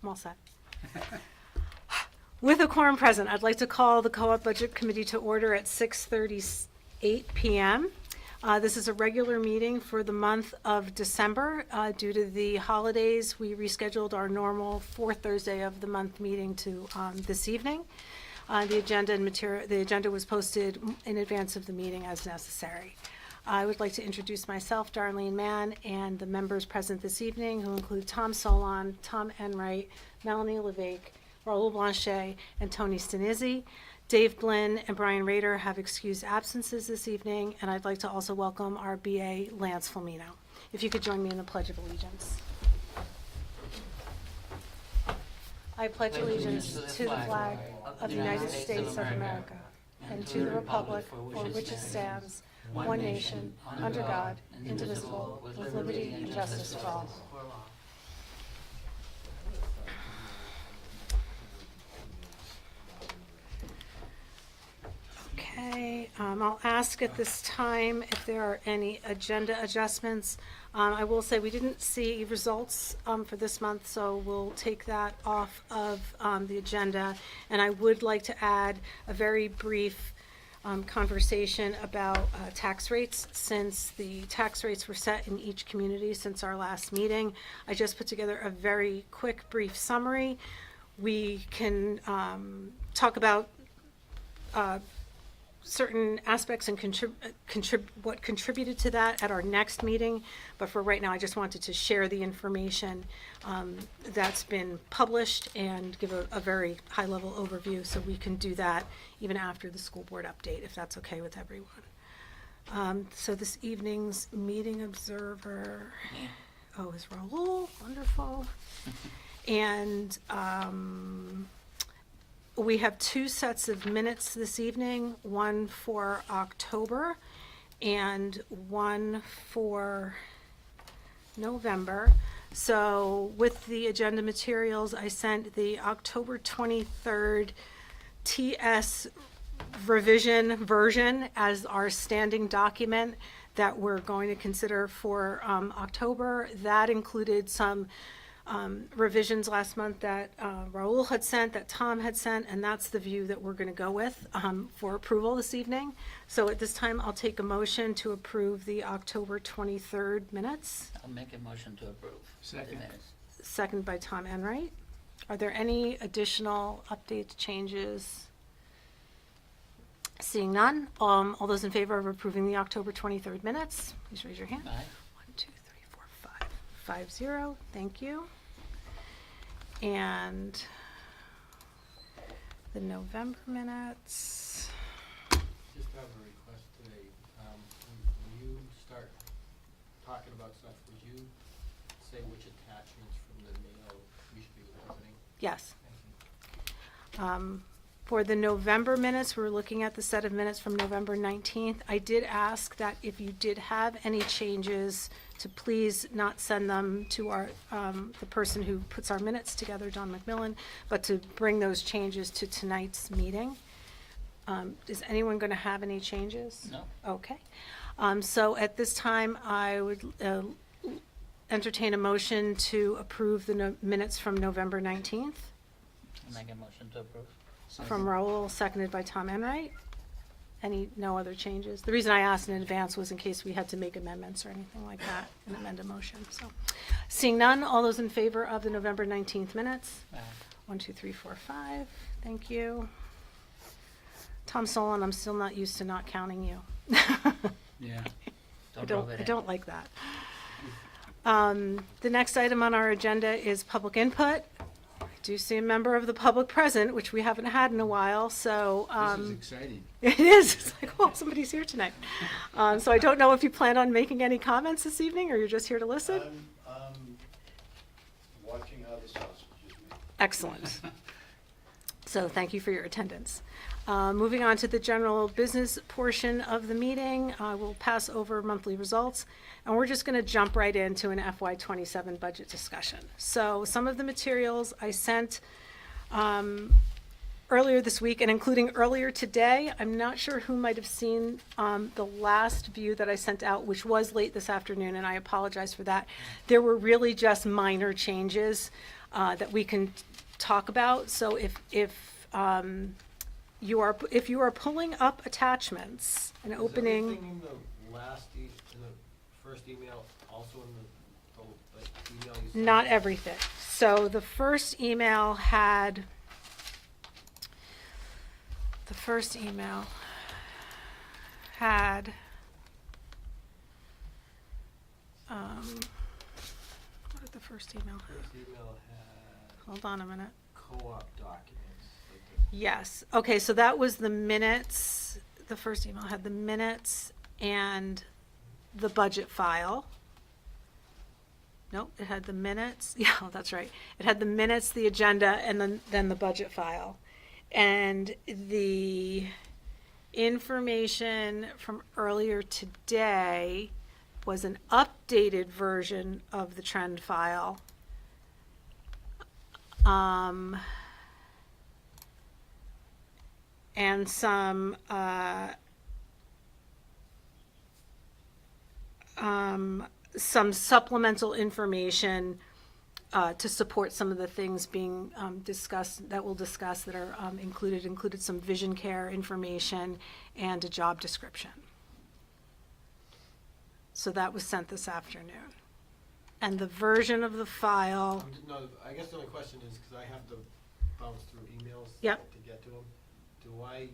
I'm all set. With a quorum present, I'd like to call the Co-op Budget Committee to order at 6:38 p.m. This is a regular meeting for the month of December. Due to the holidays, we rescheduled our normal fourth Thursday of the month meeting to this evening. The agenda was posted in advance of the meeting as necessary. I would like to introduce myself, Darlene Mann, and the members present this evening, who include Tom Solon, Tom Enright, Melanie LeVake, Raul Blanchet, and Tony Stanizzi. Dave Blinn and Brian Rader have excused absences this evening, and I'd like to also welcome our BA, Lance Fulmino. If you could join me in the Pledge of Allegiance. I pledge allegiance to the flag of the United States of America and to the republic for which it stands, one nation, under God, indivisible, with liberty and justice for all. Okay, I'll ask at this time if there are any agenda adjustments. I will say we didn't see results for this month, so we'll take that off of the agenda. And I would like to add a very brief conversation about tax rates, since the tax rates were set in each community since our last meeting. I just put together a very quick, brief summary. We can talk about certain aspects and what contributed to that at our next meeting, but for right now I just wanted to share the information that's been published and give a very high-level overview, so we can do that even after the school board update, if that's okay with everyone. So this evening's meeting observer, is Raul. Wonderful. And we have two sets of minutes this evening, one for October and one for November. So with the agenda materials, I sent the October 23rd TS revision version as our standing document that we're going to consider for October. That included some revisions last month that Raul had sent, that Tom had sent, and that's the view that we're going to go with for approval this evening. So at this time, I'll take a motion to approve the October 23rd minutes. I'll make a motion to approve. Second. The minutes. Second by Tom Enright. Are there any additional updates, changes? Seeing none, all those in favor of approving the October 23rd minutes, please raise your hand. Aye. 1, 2, 3, 4, 5. 5-0, thank you. And the November minutes. Just have a request today. When you start talking about stuff, would you say which attachments from the mail we should be opening? Yes. Thank you. For the November minutes, we're looking at the set of minutes from November 19th. I did ask that if you did have any changes, to please not send them to our the person who puts our minutes together, Don McMillan, but to bring those changes to tonight's meeting. Is anyone going to have any changes? No. Okay. So at this time, I would entertain a motion to approve the minutes from November 19th. I'll make a motion to approve. From Raul, seconded by Tom Enright. No other changes? The reason I asked in advance was in case we had to make amendments or anything like that and amend a motion. So, seeing none, all those in favor of the November 19th minutes? Aye. 1, 2, 3, 4, 5. Thank you. Tom Solon, I'm still not used to not counting you. Yeah. I don't like that. The next item on our agenda is public input. I do see a member of the public present, which we haven't had in a while, so. This is exciting. It is. It's like, oh, somebody's here tonight. So I don't know if you plan on making any comments this evening, or you're just here to listen? I'm watching how the sausage is made. Excellent. So thank you for your attendance. Moving on to the general business portion of the meeting, we'll pass over monthly results, and we're just going to jump right into an FY27 budget discussion. So some of the materials I sent earlier this week, and including earlier today, I'm not sure who might have seen the last view that I sent out, which was late this afternoon, and I apologize for that. There were really just minor changes. that we can talk about. So if you are pulling up attachments and opening. Is everything in the in the first email also in the email you sent? Not everything. So the first email had, what did the first email have? First email had Hold on a minute. co-op documents. Yes, okay, so that was the minutes. The first email had the minutes and the budget file. Nope, it had the minutes, yeah, that's right. It had the minutes, the agenda, and then the budget file. And the information from earlier today was an updated version of the trend file. And some supplemental information to support some of the things being discussed, that we'll discuss, that are included some vision care information and a job description. So that was sent this afternoon. And the version of the file, No, I guess the only question is, because I have to bounce through emails Yep. to get to them, do I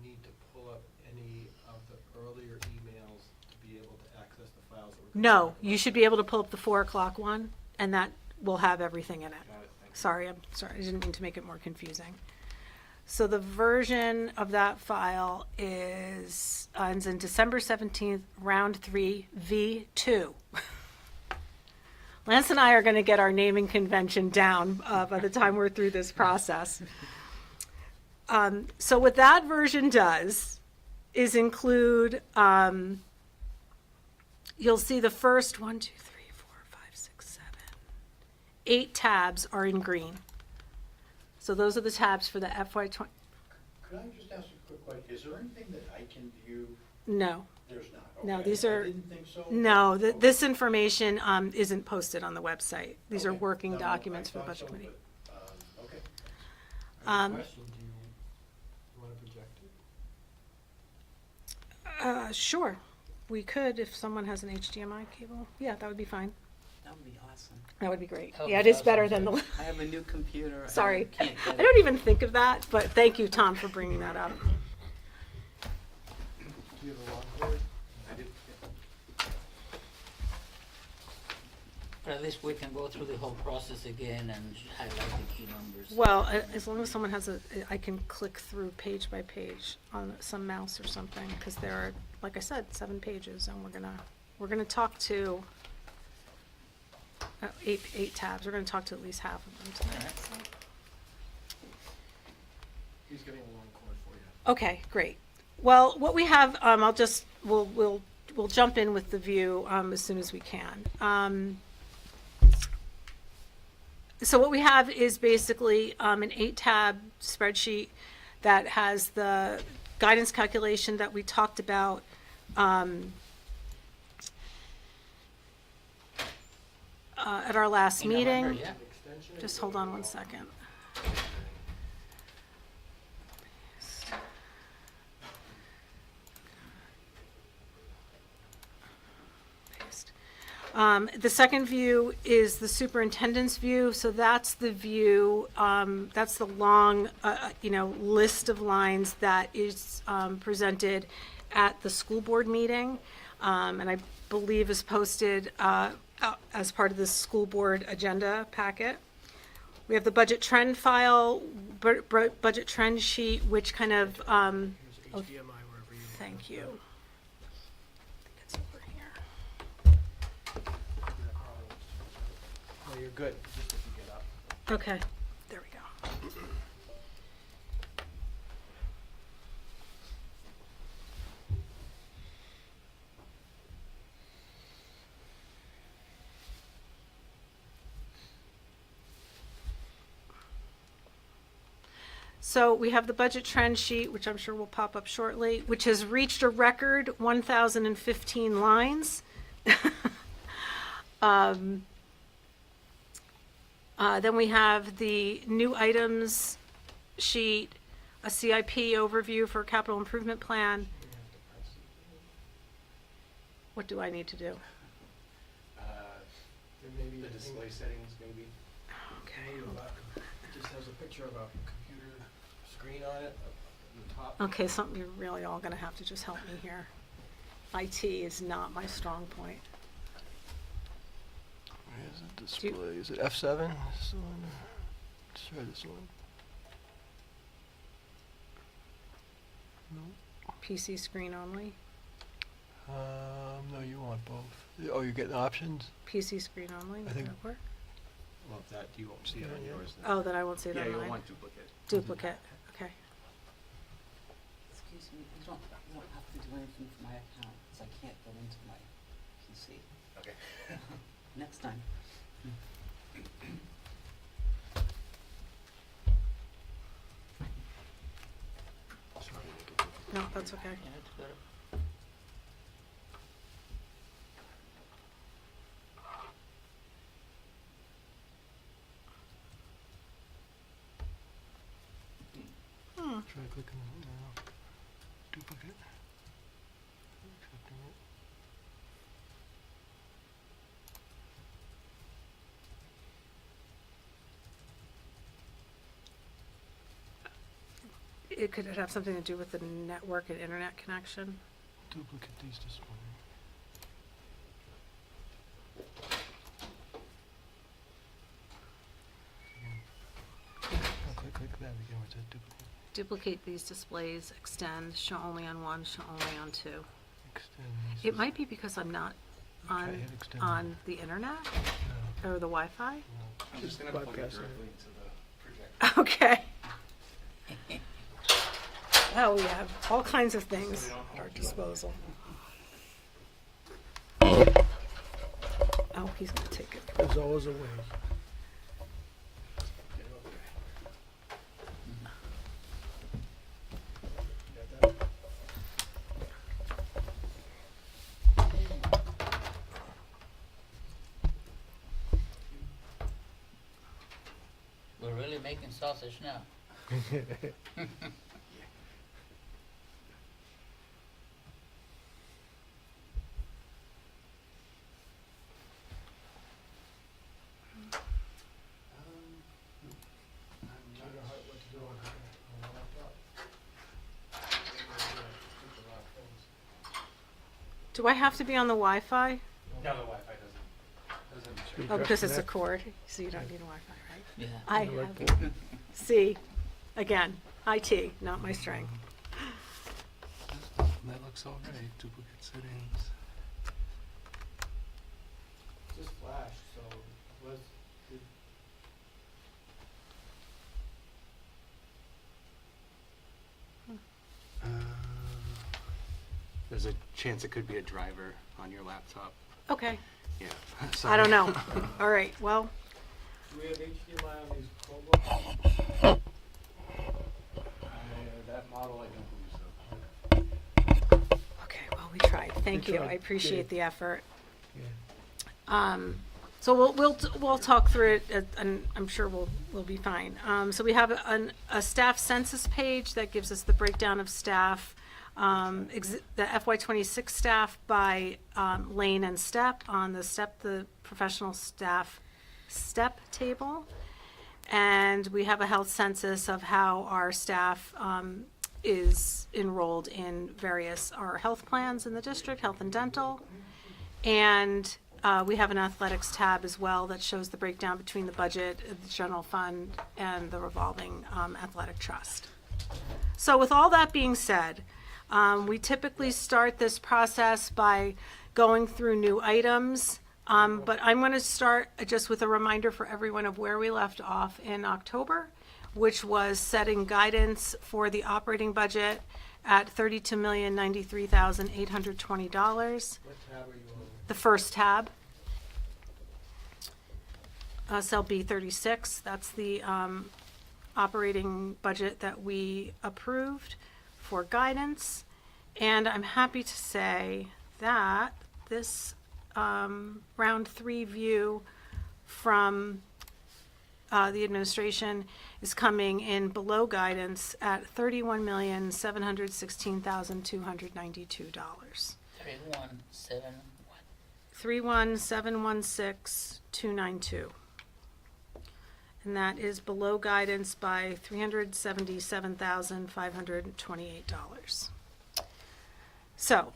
need to pull up any of the earlier emails to be able to access the files that we're gonna no, talk you about? should be able to pull up the 4 o'clock one, and that will have everything in it. Got it, thank you. Sorry, I'm sorry, I didn't mean to make it more confusing. So the version of that file ends in December 17th, round 3, V2. Lance and I are going to get our naming convention down by the time we're through this process. So what that version does is include, you'll see the first 1, 2, 3, 4, 5, 6, 7, 8 tabs are in green. So those are the tabs for the FY20. Could I just ask a quick question? Is there anything that I can view? No, There's not. No, Okay. these are- I didn't think so. no, Okay. this information isn't posted on the website. These are Okay. working No, no, documents I for the thought budget so, committee. but, okay. I have a Um, question, do you want to project it? Sure, we could if someone has an HDMI cable. Yeah, that would be fine. That would be awesome. That would be great. That would Yeah, it be is better awesome. than the, I have a new computer. sorry. I can't I get don't it. even think of that, but thank you, Tom, for bringing that up. Do you have a long cord? I did. But at least we can go through the whole process again and highlight the key numbers. Well, as long as someone has I can click through page by page on some mouse or something, because there are, like I said, 7 pages, and we're gonna talk to 8 tabs. We're gonna talk to at least half of them tonight. Alright. So. He's getting a long cord for you. Okay, great. Well, what we have, we'll jump in with the view as soon as we can. So what we have is basically an 8-tab spreadsheet that has the guidance calculation that we talked about at our last In November, meeting. yeah. Extension? Just hold on one second. Paste. The second view is the superintendent's view, so that's the view, that's the long, list of lines that is presented at the school board meeting, and I believe is posted as part of the school board agenda packet. We have the budget trend file, budget trend sheet, which kind of, Here's HDMI wherever you want. thank you. I think it's over here. No, you're good, just if you get up. Okay, there we go. So we have the budget trend sheet, which I'm sure will pop up shortly, which has reached a record 1,015 lines. Then we have the new items sheet, a CIP overview for capital improvement plan. What do I need to do? There may be The a thing display settings, maybe. Okay. It just has a picture of a computer screen on it, on the top. Okay, something you're really all gonna have to just help me here. IT is not my strong point. Where is it Do you- display? Is it F7? This one? Let's try this one. No. PC screen only, No, you want both. Oh, you're getting options? PC screen only, I would think- that work? Well, that, you won't see it on yours then. Oh, then I won't see it Yeah, on you'll mine. want duplicate. Duplicate, okay. Excuse me, you don't have to do anything for my account, because I can't get into my PC. Okay. Next time. No, that's okay. Yeah, it's better. Try clicking on it now. Duplicate. Accepting it. Could it have something to do with the network and internet connection? Duplicate these displays. Click that again, where it says duplicate. Duplicate these displays, extend, show only on one, show only on two. Extend these. It might be because I'm not Try on, hit extend. on the internet No, or the Wi-Fi. no. I'm just gonna plug it bypass directly into the projector. Okay. Well, we have all kinds of things at our disposal. Oh, he's gonna take it. There's always a way. We're really making sausage now. I don't know what to do on the laptop. Maybe I think a lot of things. Do I have to be on the Wi-Fi? No, the Wi-Fi doesn't. Oh, because it's a cord, so you don't need a Wi-Fi, right? Yeah. I have, see, again, IT, not my strength. That looks all right. Duplicate settings. Just flash, so was, did, There's a chance it could be a driver on your laptop. Okay, Yeah. I don't know. All right, well, do we have HDMI on these Chromebooks? That model, I don't believe so. okay, well, we tried. Thank you. tried. I appreciate the effort. Yeah. So we'll talk through it, and I'm sure we'll be fine. So we have a staff census page that gives us the breakdown of staff, the FY26 staff by lane and step on the professional staff step table. And we have a health census of how our staff is enrolled in our health plans in the district, health and dental. And we have an athletics tab as well that shows the breakdown between the budget, the general fund, and the revolving athletic trust. So with all that being said, we typically start this process by going through new items. But I'm going to start just with a reminder for everyone of where we left off in October, which was setting guidance for the operating budget at $32,093,820. What tab are you on? The first tab. Cell B36, that's the operating budget that we approved for guidance. And I'm happy to say that this round three view from the administration is coming in below guidance at $31,716,292. 31,7, what? 31,716,292. And that is below guidance by $377,528. So,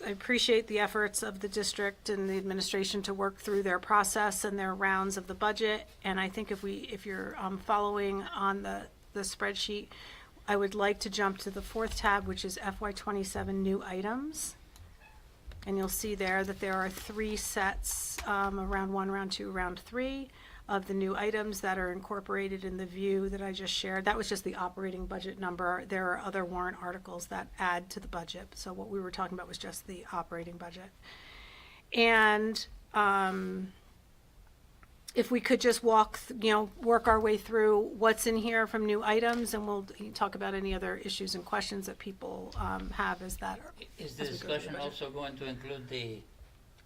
I appreciate the efforts of the district and the administration to work through their process and their rounds of the budget. And I think if you're following on the spreadsheet, I would like to jump to the fourth tab, which is FY27 new items. And you'll see there that there are 3 sets, round 1, round 2, round 3, of the new items that are incorporated in the view that I just shared. That was just the operating budget number. There are other warrant articles that add to the budget. So what we were talking about was just the operating budget. And if we could just work our way through what's in here from new items, and we'll talk about any other issues and questions that people have as that. Is the as we go through the discussion budget. also going to include the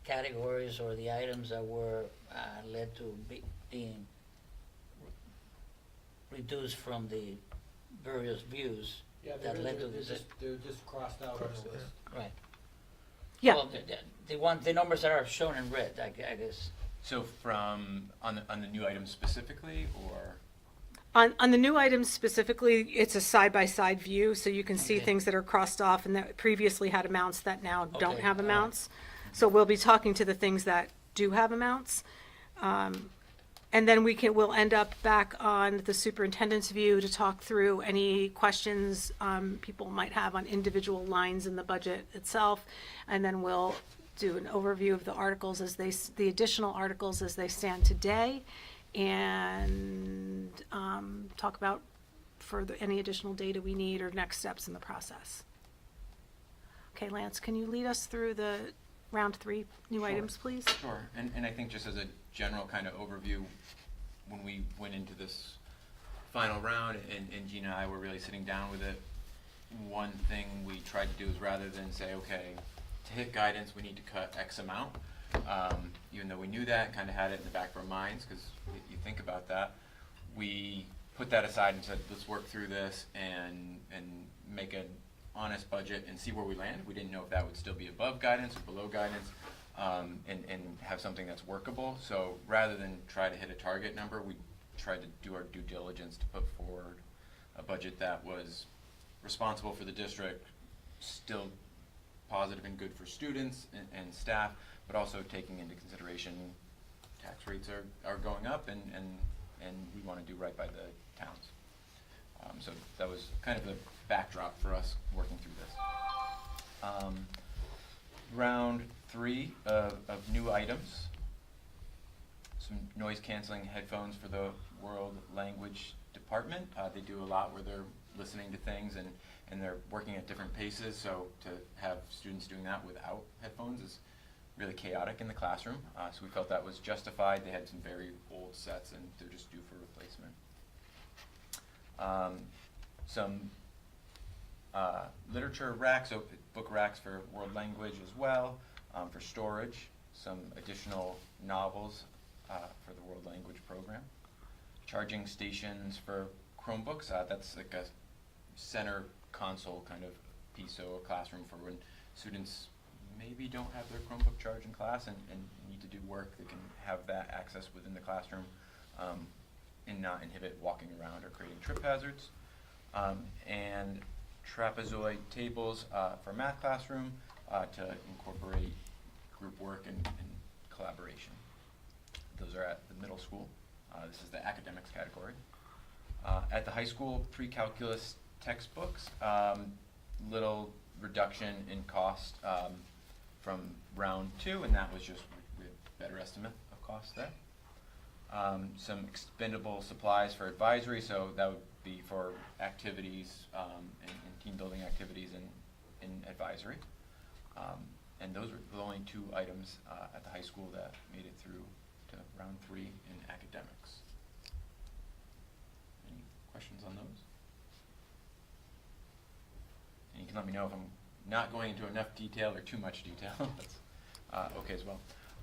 categories or the items that were led to being reduced from the various views Yeah, that led to this? they're just crossed out on the list. Right. Yeah. Well, the numbers that are shown in red, I guess. So from, on the new items specifically, or? On the new items specifically, it's a side-by-side view, so you can see Okay. things that are crossed off and that previously had amounts that now don't Okay, have all right. amounts. So we'll be talking to the things that do have amounts. And then we'll end up back on the superintendent's view to talk through any questions people might have on individual lines in the budget itself. And then we'll do an overview of the articles the additional articles as they stand today, and talk about further any additional data we need or next steps in the process. Okay, Lance, can you lead us through the round 3 new Sure. items, please? Sure, and I think just as a general kind of overview, when we went into this final round and Gina and I were really sitting down with it, one thing we tried to do is rather than say, okay, to hit guidance, we need to cut X amount, even though we knew that, kind of had it in the back of our minds, because you think about that, we put that aside and said, let's work through this and make an honest budget and see where we land. We didn't know if that would still be above guidance or below guidance, and have something that's workable. So rather than try to hit a target number, we tried to do our due diligence to put forward a budget that was responsible for the district, still positive and good for students and staff, but also taking into consideration tax rates are going up, and we want to do right by the towns. So that was kind of the backdrop for us working through this. Round 3 of new items. Some noise canceling headphones for the world language department. They do a lot where they're listening to things and they're working at different paces, so to have students doing that without headphones is really chaotic in the classroom. So we felt that was justified. They had some very old sets and they're just due for replacement. Some literature racks, so book racks for world language as well, for storage. Some additional novels for the world language program. Charging stations for Chromebooks. That's like a center console kind of piece, so a classroom for when students maybe don't have their Chromebook charged in class and need to do work, they can have that access within the classroom and not inhibit walking around or creating trip hazards. And trapezoid tables for math classroom to incorporate group work and collaboration. Those are at the middle school. This is the academics category. At the high school, pre-calculus textbooks, little reduction in cost from round 2, and that was just we have a better estimate of cost there. Some expendable supplies for advisory, so that would be for activities and team building activities in advisory. And those were the only 2 items at the high school that made it through to round 3 in academics. Any questions on those? And you can let me know if I'm not going into enough detail or too much detail. That's okay as well.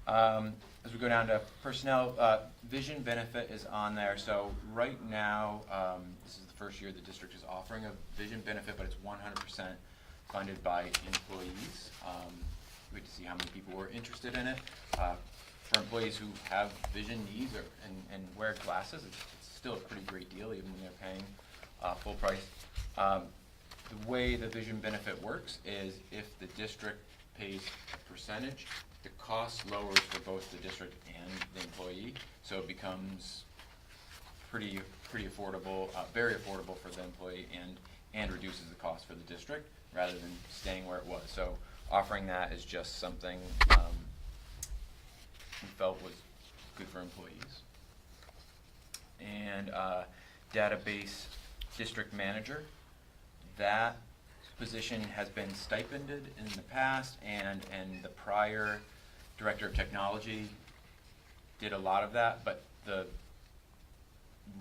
As we go down to personnel, vision benefit is on there. So right now, this is the first year the district is offering a vision benefit, but it's 100% funded by employees. We had to see how many people were interested in it. For employees who have vision needs and wear glasses, it's still a pretty great deal even when they're paying full price. The way the vision benefit works is if the district pays a percentage, the cost lowers for both the district and the employee, so it becomes pretty affordable, very affordable for the employee, and reduces the cost for the district rather than staying where it was. So offering that is just something we felt was good for employees. And database district manager, that position has been stipended in the past, and the prior director of technology did a lot of that, but the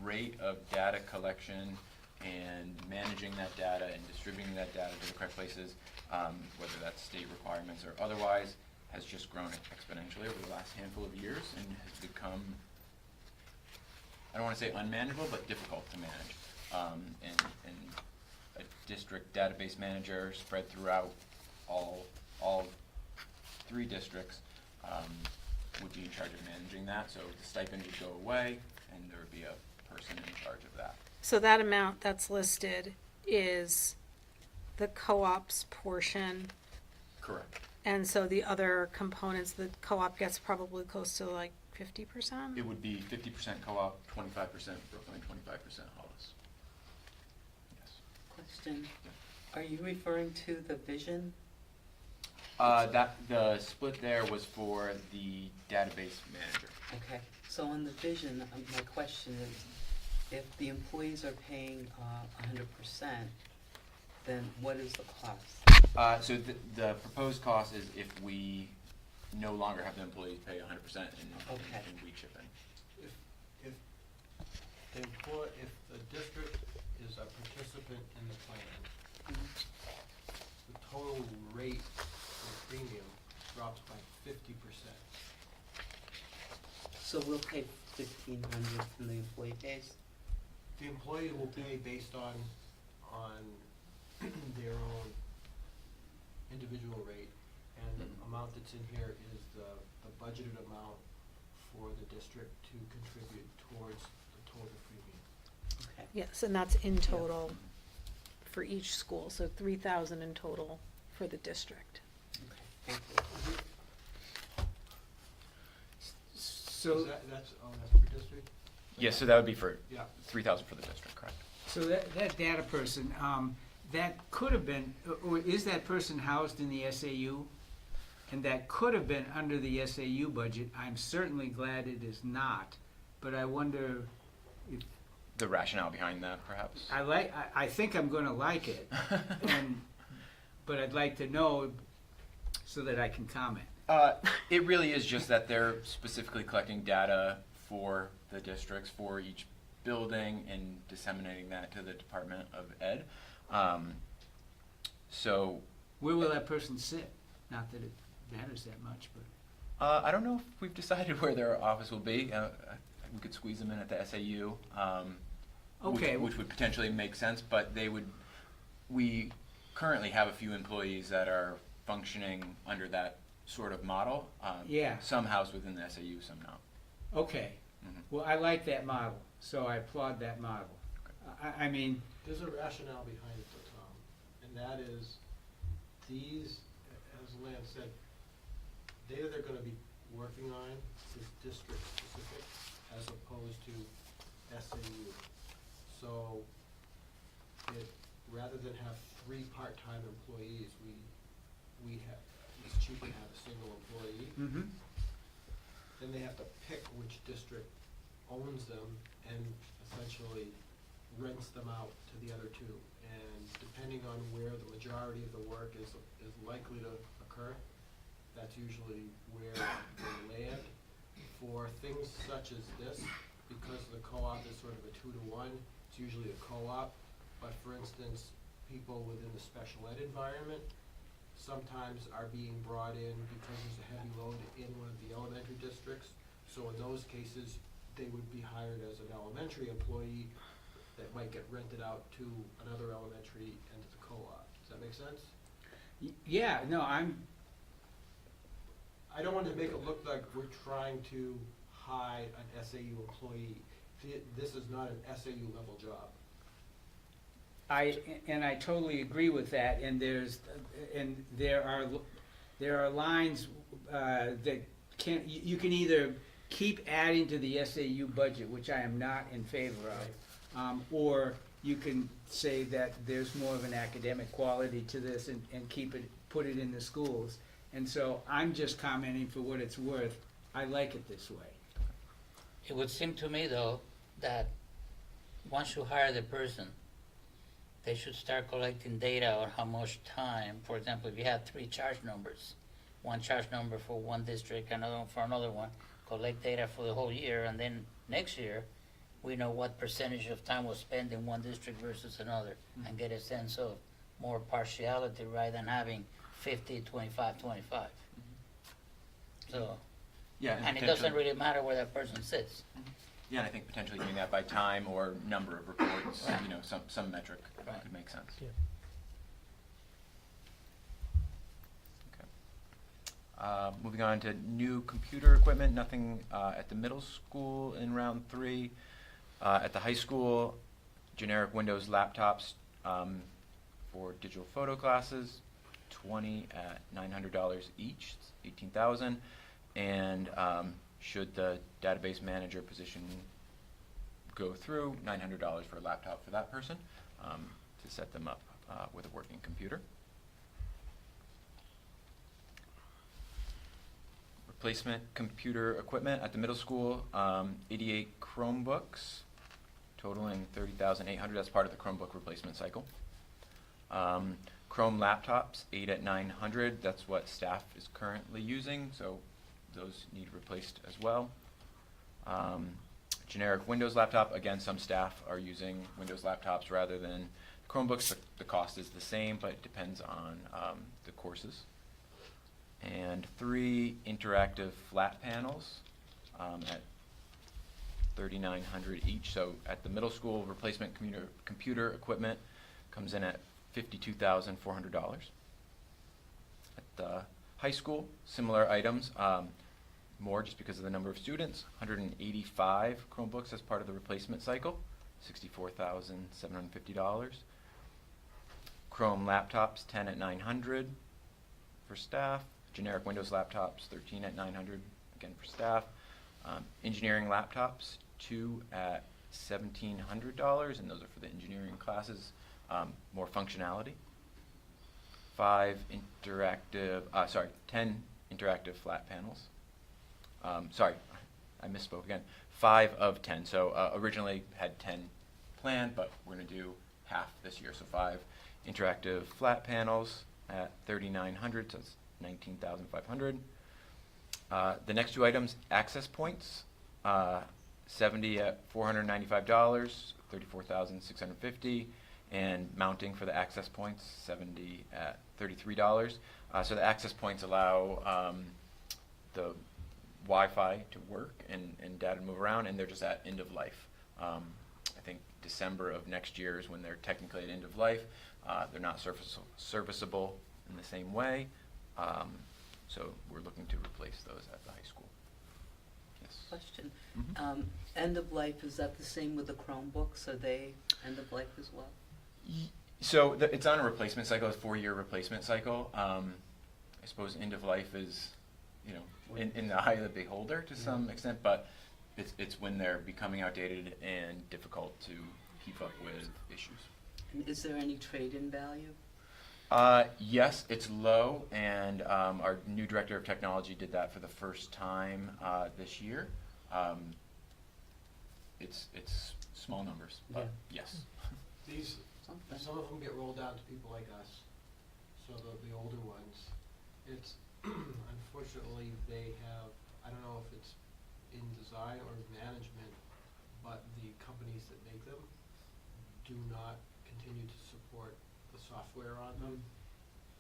rate of data collection and managing that data and distributing that data to the correct places, whether that's state requirements or otherwise, has just grown exponentially over the last handful of years and has become, I don't want to say unmanageable, but difficult to manage. And a district database manager spread throughout all 3 districts would be in charge of managing that. So the stipend would go away, and there would be a person in charge of that. So that amount that's listed is the co-op's portion, Correct. and so the other components, the co-op gets probably close to like 50%? It would be 50% co-op, 25% Brooklyn, 25% Hollis. Yes. Question, are you referring to the vision? That the split there was for the database manager. Okay, so on the vision, my question is, if the employees are paying 100%, then what is the cost? So the proposed cost is if we no longer have the employees pay 100% and we chip in. If the district is a participant in the plan, the total rate of premium drops by 50%. So we'll pay $1,500 from the employee pays? The employee will pay based on their own individual rate, and the amount that's in here is the budgeted amount for the district to contribute towards the total premium. Okay. Yes, and that's in total for each school, so 3,000 in total for the district. Okay, thank you. So, That's for district? Yes, so that would be for Yeah. 3,000 for the district, correct? so that data person, that could have been, or is that person housed in the SAU? And that could have been under the SAU budget. I'm certainly glad it is not, but I wonder if, The rationale behind that, perhaps? I think I'm gonna like it, but I'd like to know so that I can comment. It really is just that they're specifically collecting data for the districts, for each building, and disseminating that to the Department of Ed. So Where will that person sit? Not that it matters that much, but. I don't know if we've decided where their office will be. We could squeeze them in at the SAU, Okay. which would potentially make sense, but we currently have a few employees that are functioning under that sort of model. Yeah. Some housed within the SAU, some not. Okay, Mhm. well, I like that model, so I applaud that model. I mean, There's a rationale behind it, though, Tom, and that is these, as Lance said, data they're gonna be working on is district specific as opposed to SAU. So rather than have 3 part-time employees, it's cheaper to have a single employee. Then they have to pick which district owns them and essentially rents them out to the other 2. And depending on where the majority of the work is likely to occur, that's usually where they land. For things such as this, because the co-op is sort of a 2-to-1, it's usually a co-op. But for instance, people within the special ed environment, sometimes are being brought in because there's a heavy load in one of the elementary districts. So in those cases, they would be hired as an elementary employee that might get rented out to another elementary and to the co-op. Does that make sense? Yeah, no, I don't want to make it look like we're trying to hide an SAU employee. This is not an SAU level job. I totally agree with that, and there are lines that you can either keep adding to the SAU budget, which I am not in favor of, or you can say that there's more of an academic quality to this and put it in the schools. And so I'm just commenting for what it's worth. I like it this way. It would seem to me, though, that once you hire the person, they should start collecting data on how much time, for example, if you have 3 charge numbers, one charge number for one district, another one for another one, collect data for the whole year, and then next year, we know what percentage of time was spent in one district versus another, and get a sense of more partiality rather than having 50, 25, 25. So, Yeah, and it potentially- doesn't really matter where that person sits. Yeah, and I think potentially doing that by time or number of reports, Right. you know, some metric Right. could make sense. Yeah. Okay. Moving on to new computer equipment, nothing at the middle school in round 3. At the high school, generic Windows laptops for digital photo classes, 20 at $900 each, it's $18,000. And should the database manager position go through, $900 for a laptop for that person to set them up with a working computer. Replacement computer equipment at the middle school, 88 Chromebooks, totaling $30,800. That's part of the Chromebook replacement cycle. Chrome laptops, 8 at $900. That's what staff is currently using, so those need replaced as well. Generic Windows laptop, again, some staff are using Windows laptops rather than Chromebooks. The cost is the same, but it depends on the courses. And 3 interactive flat panels at $3,900 each. So at the middle school, replacement computer equipment comes in at $52,400. At the high school, similar items, more just because of the number of students, 185 Chromebooks as part of the replacement cycle, $64,750. Chrome laptops, 10 at $900 for staff. Generic Windows laptops, 13 at $900, again for staff. Engineering laptops, 2 at $1,700, and those are for the engineering classes, more functionality. 10 interactive flat panels. Sorry, I misspoke again. 5 of 10. So originally had 10 planned, but we're going to do half this year. So 5 interactive flat panels at $3,900, so it's $19,500. The next 2 items, access points, 70 at $495, $34,650, and mounting for the access points, 70 at $33. So the access points allow the Wi-Fi to work and data to move around, and they're just at end of life. I think December of next year is when they're technically at end of life. They're not serviceable in the same way, so we're looking to replace those at the high school. Yes. Question. Mhm. End of life, is that the same with the Chromebooks? Are they end of life as well? So it's on a replacement cycle, a 4-year replacement cycle. I suppose end of life is, you know, in the eye of the beholder to some extent, but it's when they're becoming outdated and difficult to keep up with issues. And is there any trade-in value? Yes, it's low, and our new director of technology did that for the first time this year. It's small numbers, but yes. Some of them get rolled out to people like us, so the older ones. It's, unfortunately, they have, I don't know if it's in design or management, but the companies that make them do not continue to support the software on them.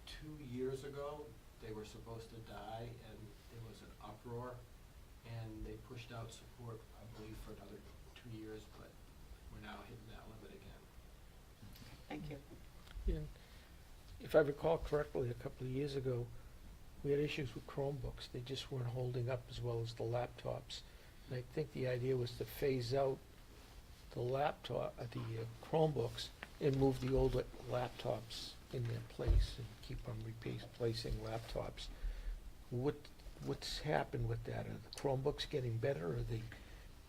2 years years ago, they were supposed to die, and there was an uproar, and they pushed out support, I believe, for another 2 years, but we're now hitting that limit again. Thank you. And if I recall correctly, a couple of years ago, we had issues with Chromebooks. They just weren't holding up as well as the laptops. And I think the idea was to phase out the Chromebooks and move the older laptops in their place and keep on replacing laptops. What's happened with that? Are the Chromebooks getting better? Are the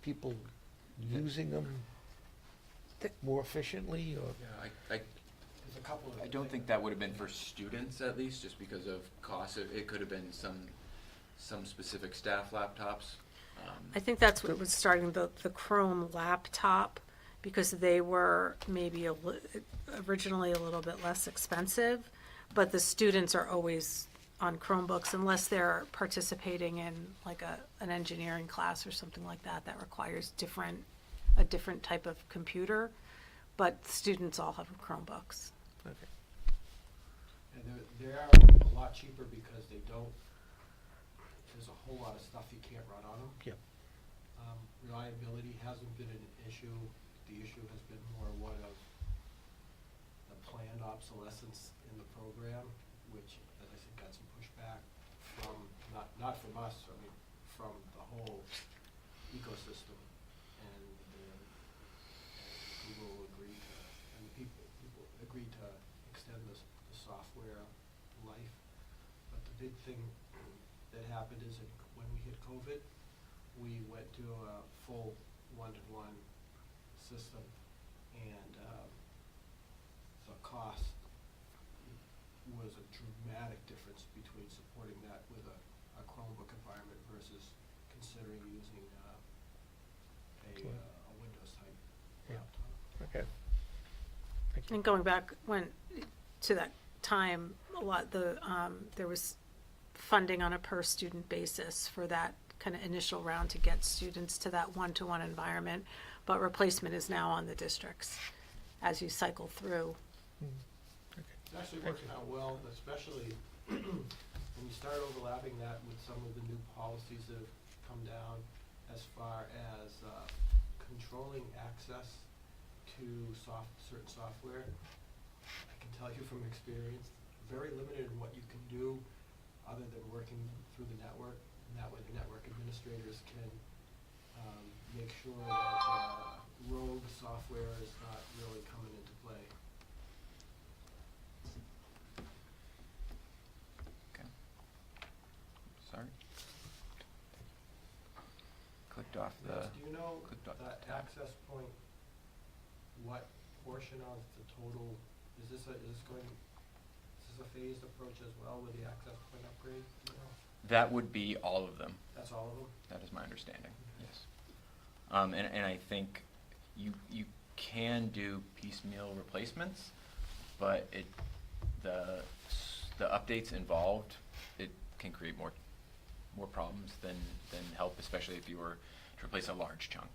people using them more efficiently, or? Yeah, There's a couple of. I don't think that would have been for students, at least, just because of cost. It could have been some specific staff laptops. I think that's what was starting the Chrome laptop, because they were maybe originally a little bit less expensive, but the students are always on Chromebooks unless they're participating in like an engineering class or something like that that requires a different type of computer, but students all have Chromebooks. Okay. And they are a lot cheaper because there's a whole lot of stuff you can't run on them. Yep. Reliability hasn't been an issue. The issue has been more one of the planned obsolescence in the program, which, as I said, got some pushback from, not from us, I mean, from the whole ecosystem. And Google agreed to, and people agreed to extend the software life. But the big thing that happened is when we hit COVID, we went to a full one-to-one system, and the cost was a dramatic difference between supporting that with a Chromebook environment versus considering using a Windows type Yeah. laptop. Okay. Thank you. And going back to that time, there was funding on a per student basis for that kind of initial round to get students to that one-to-one environment, but replacement is now on the districts as you cycle through. It actually works out well, especially when you start overlapping that with some of the new policies that have come down as far as controlling access to certain software. I can tell you from experience, very limited in what you can do other than working through the network. And that way the network administrators can make sure that rogue software is not really coming into play. Okay. Sorry. Clicked off the. Do you know clicked off that the tab. access point, what portion of the total, is this a phased approach as well with the access point upgrade? Do you know? That would be all of them. That's all of them? That is my understanding, Okay. yes. And I think you can do piecemeal replacements, but the updates involved, it can create more problems than help, especially if you were to replace a large chunk.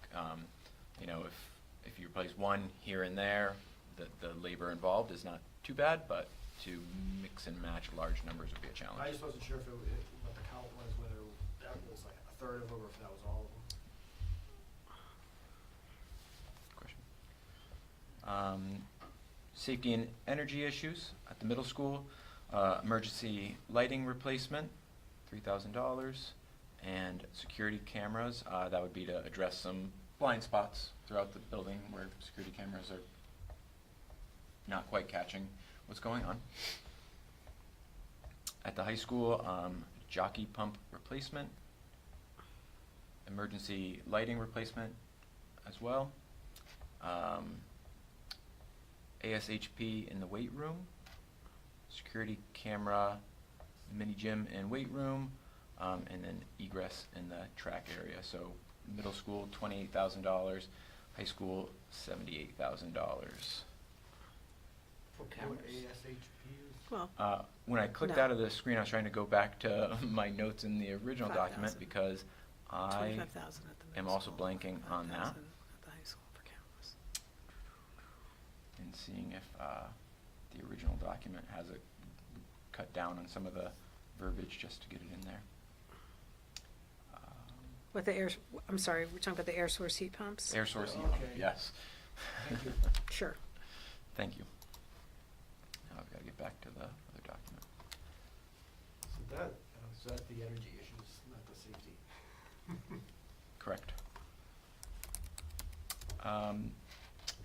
If you replace one here and there, the labor involved is not too bad, but to mix and match large numbers would be a challenge. I just wasn't sure if what the count was, whether that was like a third of them or if that was all of them. Question. Safety and energy issues at the middle school. Emergency lighting replacement, $3,000. And security cameras, that would be to address some blind spots throughout the building where security cameras are not quite catching what's going on. At the high school, jockey pump replacement, emergency lighting replacement as well, ASHP in the weight room, security camera, mini gym and weight room, and then egress in the track area. So middle school, $28,000, high school, $78,000. For ASHPs? Well, When I clicked No. out of the screen, I was trying to go back to my notes in the original 5,000. document because I 25,000 at the am middle also school, blanking on that 5,000 at the high school for cameras. and seeing if the original document has a cut down on some of the verbiage just to get it in there. With the air, I'm sorry, we're talking about the air source heat pumps? Air source heat Okay. pump, yes. Thank you. Sure. Thank you. Now I've got to get back to the other document. So that's the energy issues, not the safety. Correct.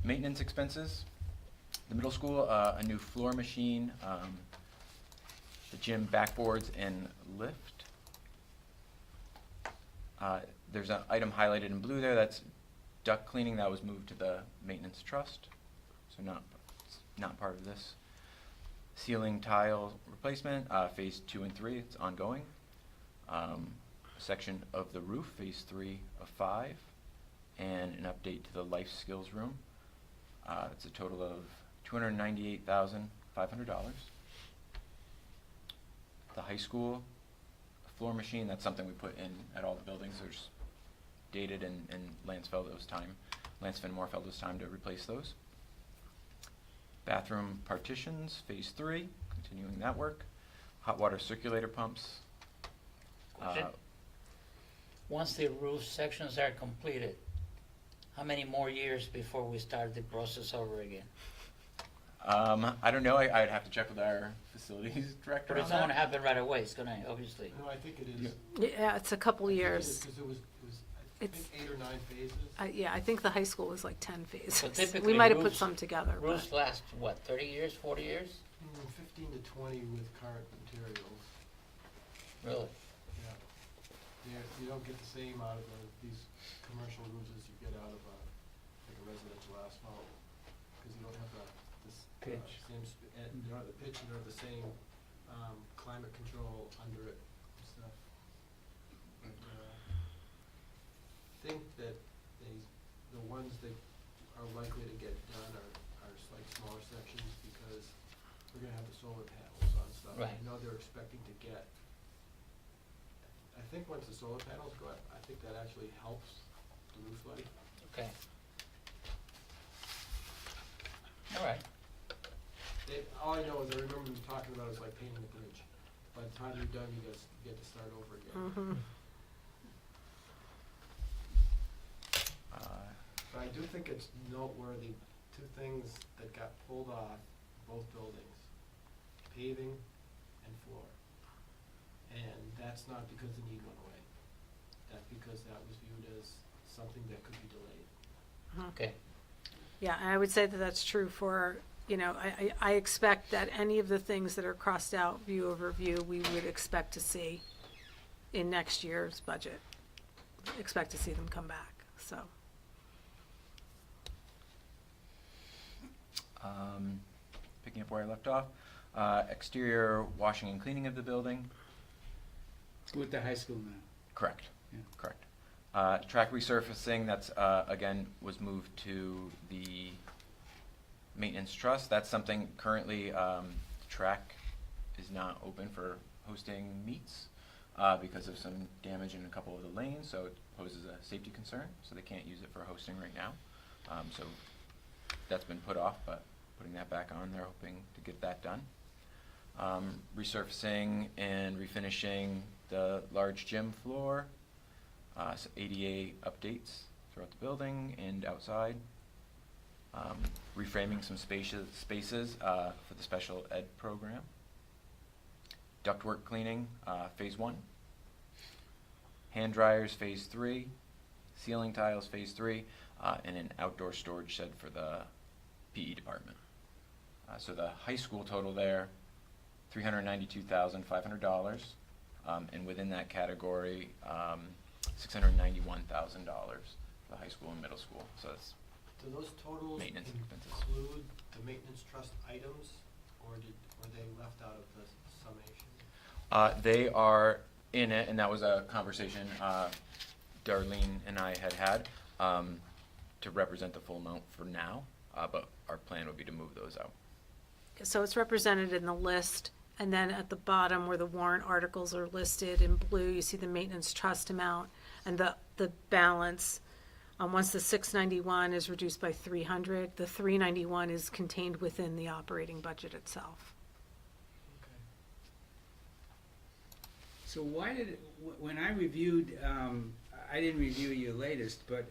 Maintenance expenses. The middle school, a new floor machine, the gym backboards and lift. There's an item highlighted in blue there, that's duct cleaning, that was moved to the maintenance trust, so not part of this. Ceiling tile replacement, phase 2 and 3, it's ongoing. Section of the roof, phase 3 of 5, and an update to the life skills room. It's a total of $298,500. The high school floor machine, that's something we put in at all the buildings. There's dated and Lance Finmore felt it was time to replace those. Bathroom partitions, phase 3, continuing that work. Hot water circulator pumps. Question? Once the roof sections are completed, how many more years before we start the process over again? I don't know, I'd have to check with our facilities director But on it's not gonna that. happen right away, it's gonna, obviously. No, I think it is. Yeah, it's a couple years. Because it was, I It's- think 8 or 9 phases. Yeah, I think the high school was like 10 phases. typically We might have put roofs- some together, but, Roofs last, what, 30 years, 40 years? 15 to 20 with current materials. Really? Yeah. You don't get the same out of these commercial roofs as you get out of like a residential asphalt, because you don't have this Pitch. same, and you don't have the pitch, and you don't have the same climate control under it and stuff. But, I think that the ones that are likely to get done are like smaller sections, because we're gonna have the solar panels on stuff. Right. I know they're expecting to get, I think once the solar panels go up, I think that actually helps the roof life. Okay. All right. All I know is I remember them talking about it was like painting the bridge. By the time you're done, you get to start over again. Mhm. But I do think it's noteworthy, 2 things that got pulled off both buildings, paving and floor. And that's not because the need went away. That's because that was viewed as something that could be delayed. Okay. Yeah, and I would say that that's true for, I expect that any of the things that are crossed out, view over view, we would expect to see in next year's budget. Expect to see them come back, so. Picking up where I left off, exterior washing and cleaning of the building. With the high school now. Correct. Yeah. Correct. Track resurfacing, that's, again, was moved to the maintenance trust. That's something currently, the track is not open for hosting meets because of some damage in a couple of the lanes, so it poses a safety concern, so they can't use it for hosting right now. So that's been put off, but putting that back on, they're hoping to get that done. Resurfacing and refinishing the large gym floor, so ADA updates throughout the building and outside. Reframing some spaces for the special ed program. Ductwork cleaning, phase 1. Hand dryers, phase 3. Ceiling tiles, phase 3. And an outdoor storage shed for the PE department. So the high school total there, $392,500. And within that category, $691,000 for the high school and middle school. So that's Do those totals Maintenance expenses. include the maintenance trust items, or were they left out of the summation? They are in it, and that was a conversation Darlene and I had to represent the full amount for now, but our plan would be to move those out. So it's represented in the list, and then at the bottom where the warrant articles are listed in blue, you see the maintenance trust amount and the balance. Once the 691 is reduced by 300, the 391 is contained within the operating budget itself. Okay. So why did, when I reviewed, I didn't review your latest, but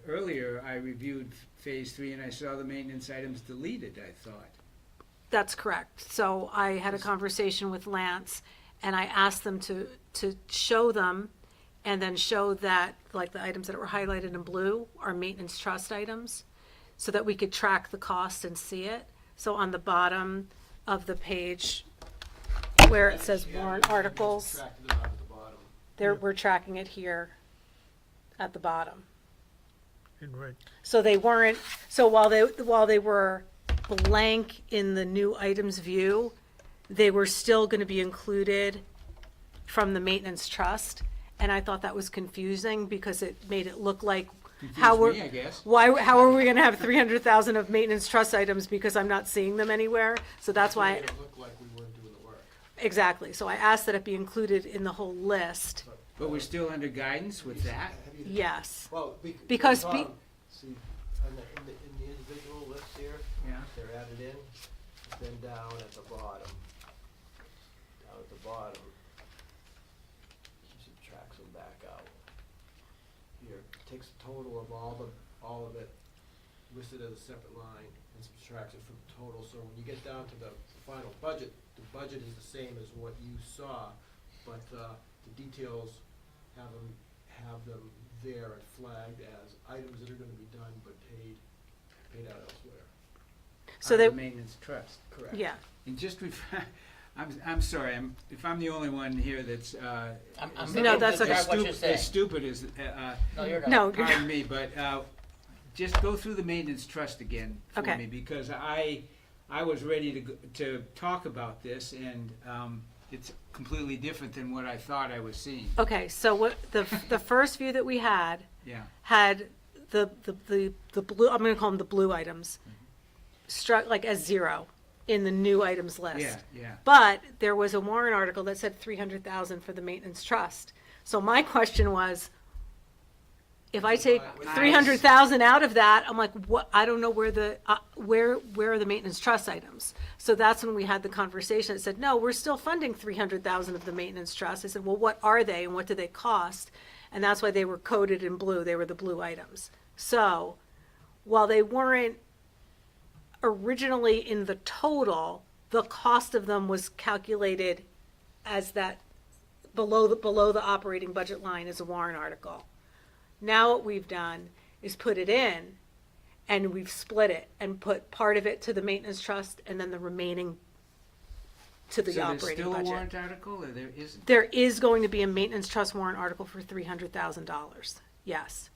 earlier I reviewed phase 3 and I saw the maintenance items deleted, I thought. That's correct. So I had a conversation with Lance, and I asked them to show them, and then show that, like, the items that were highlighted in blue are maintenance trust items, so that we could track the cost and see it. So on the bottom of the page, where it says Yeah, warrant we articles, subtracted it out at the bottom. we're tracking it here at the bottom. In red. So they weren't, so while they were blank in the new items view, they were still gonna be included from the maintenance trust. And I thought that was confusing because it made it look like how we're, Confused me, I guess. how are we gonna have 300,000 of maintenance trust items because I'm not seeing them anywhere? So that's why, Made it look like we weren't doing the work. exactly. So I asked that it be included in the whole list. But we're still under guidance with that? Have you- Yes. Well, Because Tom, see, in the individual list here, Yeah. they're added in, then down at the bottom. Down at the bottom, she subtracts them back out. Here, takes the total of all of it, listed as a separate line, and subtracts it from the total. So when you get down to the final budget, the budget is the same as what you saw, but the details have them there and flagged as items that are gonna be done but paid out elsewhere. So Under they, maintenance trust. Correct. yeah. And just, I'm sorry, if I'm the only one here that's, I'm No, beginning that's to okay. track what you're saying. as stupid as, No, you're not. No, pardon me, but just go through the maintenance trust again for Okay. me, because I was ready to talk about this, and it's completely different than what I thought I was seeing. Okay, so what, the first view that we had Yeah, the blue, I'm gonna call them the blue items, struck like as 0 in the new items list. yeah. But there was a warrant article that said 300,000 for the maintenance trust. So my question was, if I take Why- 300,000 out of that, I'm like, what, I don't know where where are the maintenance trust items? So that's when we had the conversation. It said, no, we're still funding 300,000 of the maintenance trust. I said, well, what are they and what do they cost? And that's why they were coded in blue. They were the blue items. So while they weren't originally in the total, the cost of them was calculated as that below the operating budget line as a warrant article. Now what we've done is put it in, and we've split it and put part of it to the maintenance trust and then the remaining to the So there's operating still a budget. warrant article, or there isn't? There is going to be a maintenance trust warrant article for $300,000, yes.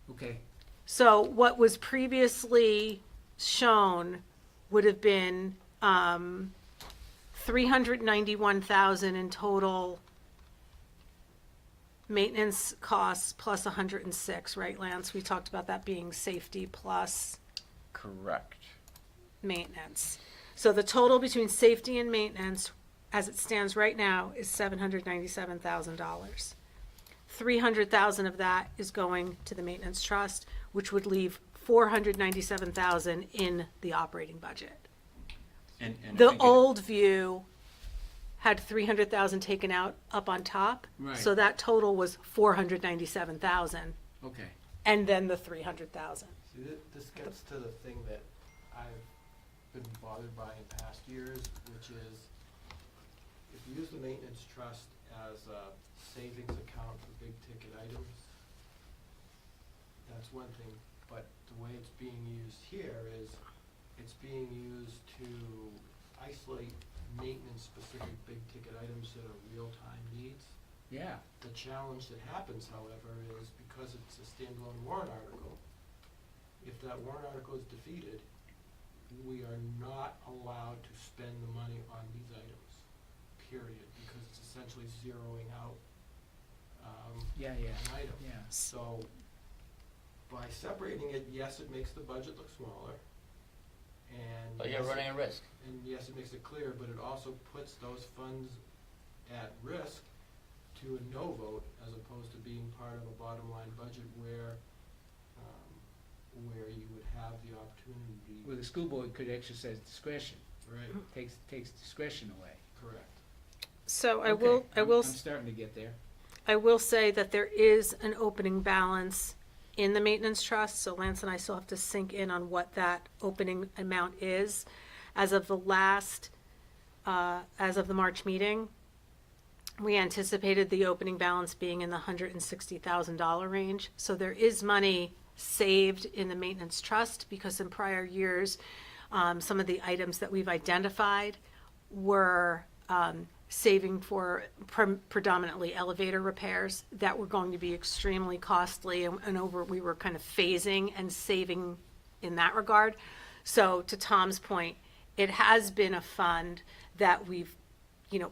Okay, So what was previously shown would have been 391,000 in total maintenance costs plus 106, right, Lance? We talked about that being safety plus Correct. maintenance. So the total between safety and maintenance, as it stands right now, is $797,000. 300,000 of that is going to the maintenance trust, which would leave 497,000 in the operating budget. And I The think it- old view had 300,000 taken out up on top. Right. So that total was 497,000, okay. and then the 300,000. See, this gets to the thing that I've been bothered by in past years, which is if you use the maintenance trust as a savings account for big ticket items, that's one thing, but the way it's being used here is it's being used to isolate maintenance-specific big ticket items that are real-time needs. Yeah, The challenge that happens, however, is because it's a standalone warrant article, if that warrant article is defeated, we are not allowed to spend the money on these items, period, because it's essentially zeroing out yeah, an item. yeah. So by separating it, yes, it makes the budget look smaller, and But you're yes, running a risk. and yes, it makes it clear, but it also puts those funds at risk to a no vote as opposed to being part of a bottom line budget where you would have the opportunity. Well, the school board could exercise discretion, Right, takes discretion away. correct. So I Okay, will, I'm starting to get there. I will say that there is an opening balance in the maintenance trust, so Lance and I still have to sink in on what that opening amount is. As of the March meeting, we anticipated the opening balance being in the $160,000 range. So there is money saved in the maintenance trust because in prior years, some of the items that we've identified were saving for predominantly elevator repairs that were going to be extremely costly we were kind of phasing and saving in that regard. So to Tom's point, it has been a fund that we've,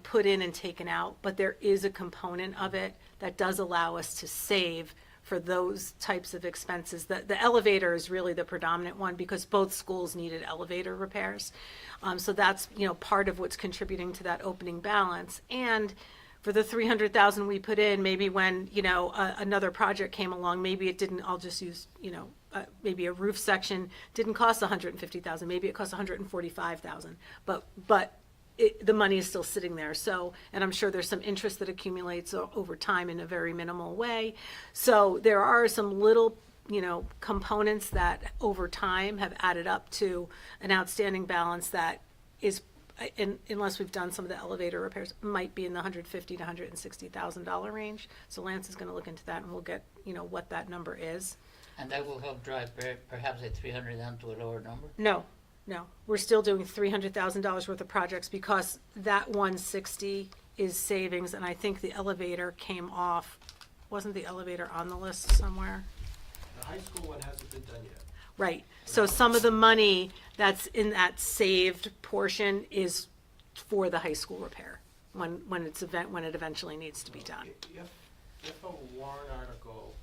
put in and taken out, but there is a component of it that does allow us to save for those types of expenses. The elevator is really the predominant one because both schools needed elevator repairs. So that's, part of what's contributing to that opening balance. And for the 300,000 we put in, maybe when, another project came along, maybe it didn't, I'll just use, maybe a roof section didn't cost 150,000, maybe it cost 145,000, but the money is still sitting there. So, and I'm sure there's some interest that accumulates over time in a very minimal way. So there are some little, components that over time have added up to an outstanding balance that is, unless we've done some of the elevator repairs, might be in the $150,000 to $160,000 range. So Lance is going to look into that and we'll get, what that number is. And that will help drive perhaps a 300 down to a lower number? No, we're still doing $300,000 worth of projects because that 160 is savings, and I think the elevator came off. Wasn't the elevator on the list somewhere? The high school one hasn't been done yet. Right, so some of the money that's in that saved portion is for the high school repair, when it eventually needs to be done. If a warrant article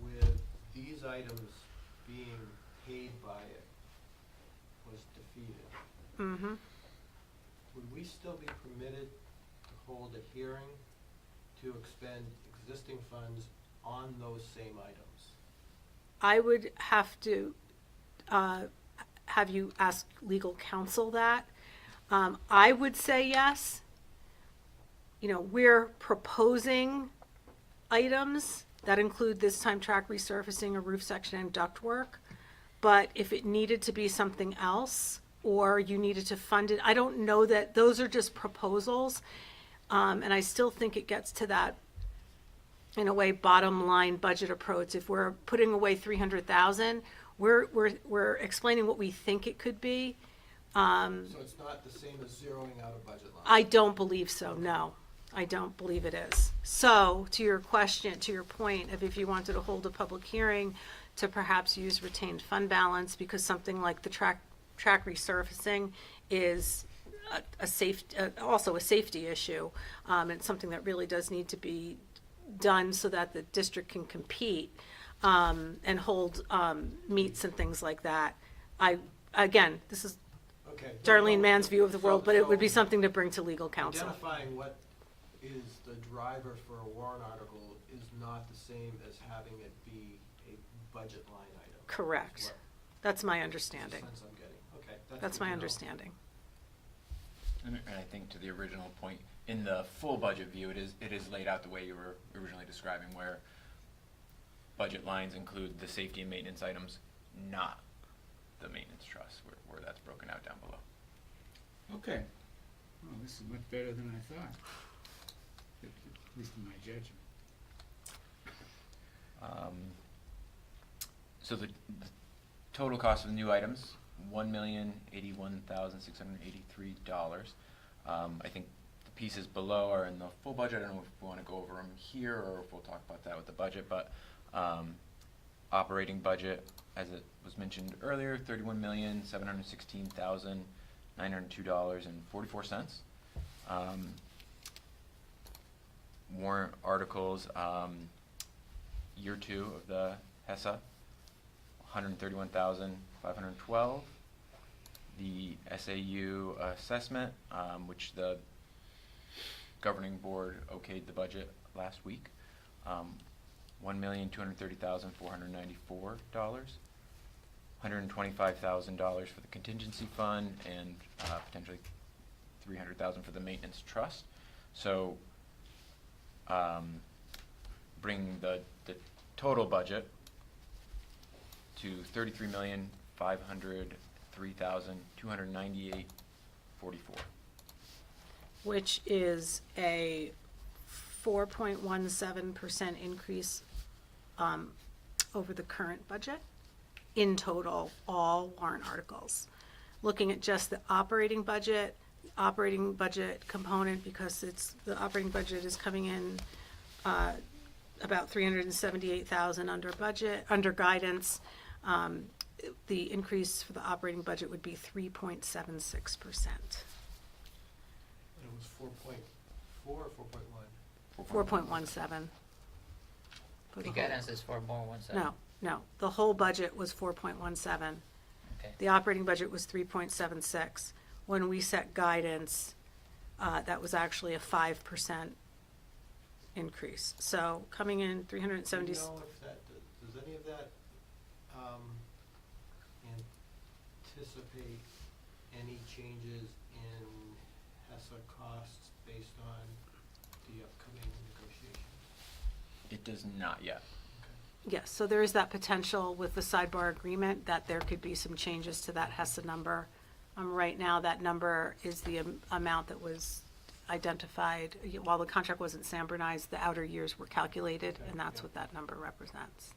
with these items being paid by it was defeated, Mm-hmm. would we still be permitted to hold a hearing to expend existing funds on those same items? I would have to have you ask legal counsel that. I would say yes. We're proposing items that include this time track resurfacing, a roof section, and ductwork. But if it needed to be something else, or you needed to fund it, I don't know that, those are just proposals. And I still think it gets to that, in a way, bottom line budget approach. If we're putting away 300,000, we're explaining what we think it could be. So it's not the same as zeroing out a budget line? I don't believe so, no. I don't believe it is. So, to your question, to your point of if you wanted to hold a public hearing to perhaps use retained fund balance, because something like the track resurfacing is also a safety issue, and something that really does need to be done so that the district can compete and hold meets and things like that. Again, this is Okay. Darlene Mann's view of the world, but it would be So something to bring to legal counsel. identifying what is the driver for a warrant article is not the same as having it be a budget line item. Correct. Is what That's my the understanding. sense I'm getting. Okay, That's good my to know. understanding. And I think to the original point, in the full budget view, it is laid out the way you were originally describing, where budget lines include the safety and maintenance items, not the maintenance trust, where that's broken out down below. Okay. Well, this is much better than I thought, at least in my judgment. So the total cost of the new items, $1,081,683. I think the pieces below are in the full budget. I don't know if we want to go over them here or if we'll talk about that with the budget, but operating budget, as it was mentioned earlier, $31,716,902.44. Warrant articles, year 2 of the HESA, $131,512. The SAU assessment, which the governing board okayed the budget last week, $1,230,494. $125,000 for the contingency fund, and potentially $300,000 for the maintenance trust. So, bring the total budget to $33,503,298.44. which is a 4.17% increase over the current budget in total, all warrant articles. Looking at just the operating budget component, because the operating budget is coming in about 378,000 under budget, under guidance. The increase for the operating budget would be 3.76%. And it was 4.4 or 4.1? 4.17. for The whole- guidance is 4.17. No, the whole budget was 4.17. Okay. The operating budget was 3.76. When we set guidance, that was actually a 5% increase. So coming in 370. Do you know if that, does any of that anticipate any changes in HESA costs based on the upcoming negotiations? It does not yet. Yes, so there is that potential with the sidebar agreement that there could be some changes to that HESA number. Right now, that number is the amount that was identified. While the contract wasn't standardized, the outer years were calculated, Okay, and that's yeah. what that number represents.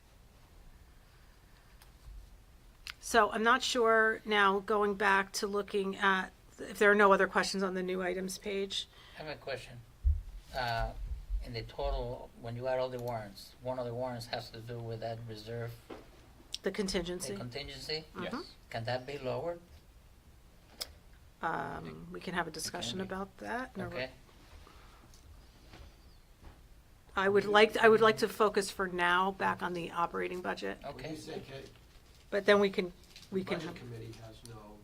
So I'm not sure now, going back to looking at, if there are no other questions on the new items page. I have a question. In the total, when you add all the warrants, one of the warrants has to do with that reserve, The the contingency. contingency? Yes. Mhm. Can that be lowered? We can have a discussion be. about that. No, Okay, I would like to focus for now back on the operating budget, When okay. you say but then we can budget have, committee has no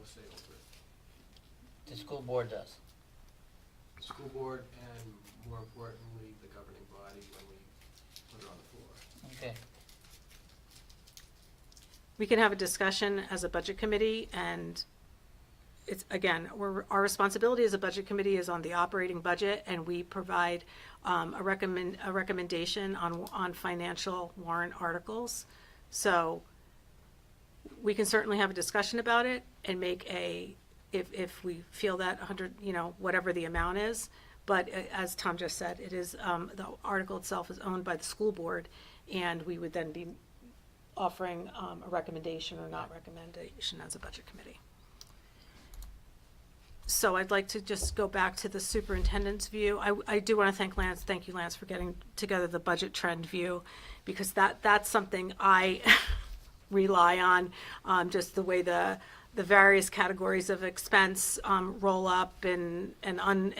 say over it. The school board does. The school board and, more importantly, the governing body when we put it on the floor. Okay. we can have a discussion as a budget committee, and it's, again, our responsibility as a budget committee is on the operating budget, and we provide a recommendation on financial warrant articles. So we can certainly have a discussion about it and make if we feel that 100, whatever the amount is. But as Tom just said, it is, the article itself is owned by the school board, and we would then be offering a recommendation or not recommendation as a budget committee. So I'd like to just go back to the superintendent's view. I do want to thank you, Lance, for getting together the budget trend view, because that's something I rely on, just the way the various categories of expense roll up and open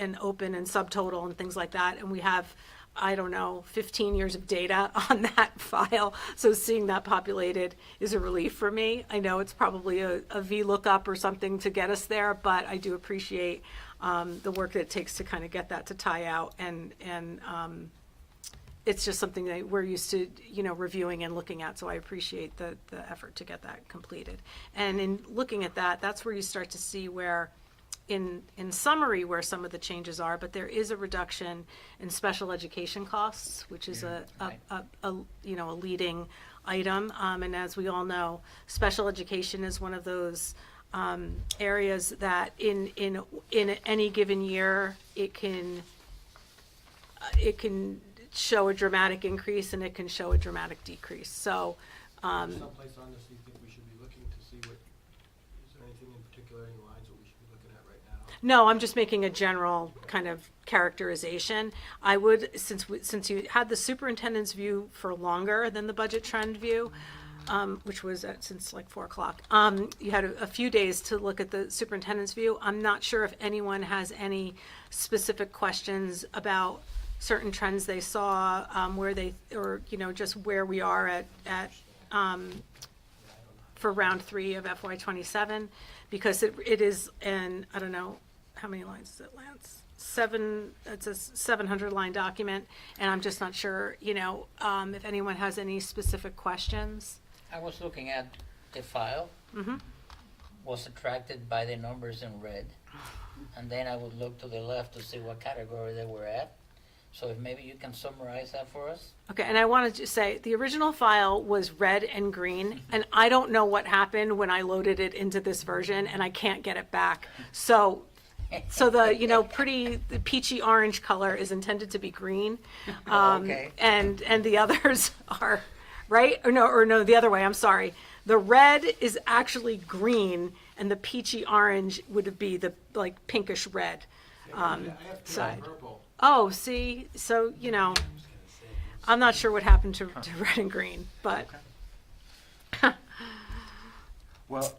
and subtotal and things like that. And we have, 15 years of data on that file. So seeing that populated is a relief for me. I know it's probably a VLOOKUP or something to get us there, but I do appreciate the work that it takes to kind of get that to tie out. And it's just something that we're used to, reviewing and looking at. So I appreciate the effort to get that completed. And in looking at that, that's where you start to see where, in summary, where some of the changes are, but there is a reduction in special education costs, which is a leading item. And as we all know, special education is one of those areas that in any given year, it can show a dramatic increase and it can show a dramatic decrease. So, Someplace on this you think we should be looking to see what, is there anything in particular, any lines that we should be looking at right now? no, I'm just making a general kind of characterization. I would, since you had the superintendent's view for longer than the budget trend view, which was since like 4 o'clock, you had a few days to look at the superintendent's view. I'm not sure if anyone has any specific questions about certain trends they saw, where they, or, just where we are at for round 3 of FY27, because it is, and I don't know, how many lines is it, Lance? It's a 700-line document, and I'm just not sure, if anyone has any specific questions. I was looking at the file, Mm-hmm. was attracted by the numbers in red. and then I would look to the left to see what category they were at. So if maybe you can summarize that for us? Okay, and I wanted to say, the original file was red and green, and I don't know what happened when I loaded it into this version, and I can't get it back. So the, pretty the peachy orange color is intended to be green. Okay. And the others are, right? Or no, the other way, I'm sorry. The red is actually green, and the peachy orange would be the, like, pinkish red. I have two side. purple. Oh, see, so, I'm not sure what happened to red and green, but, Well,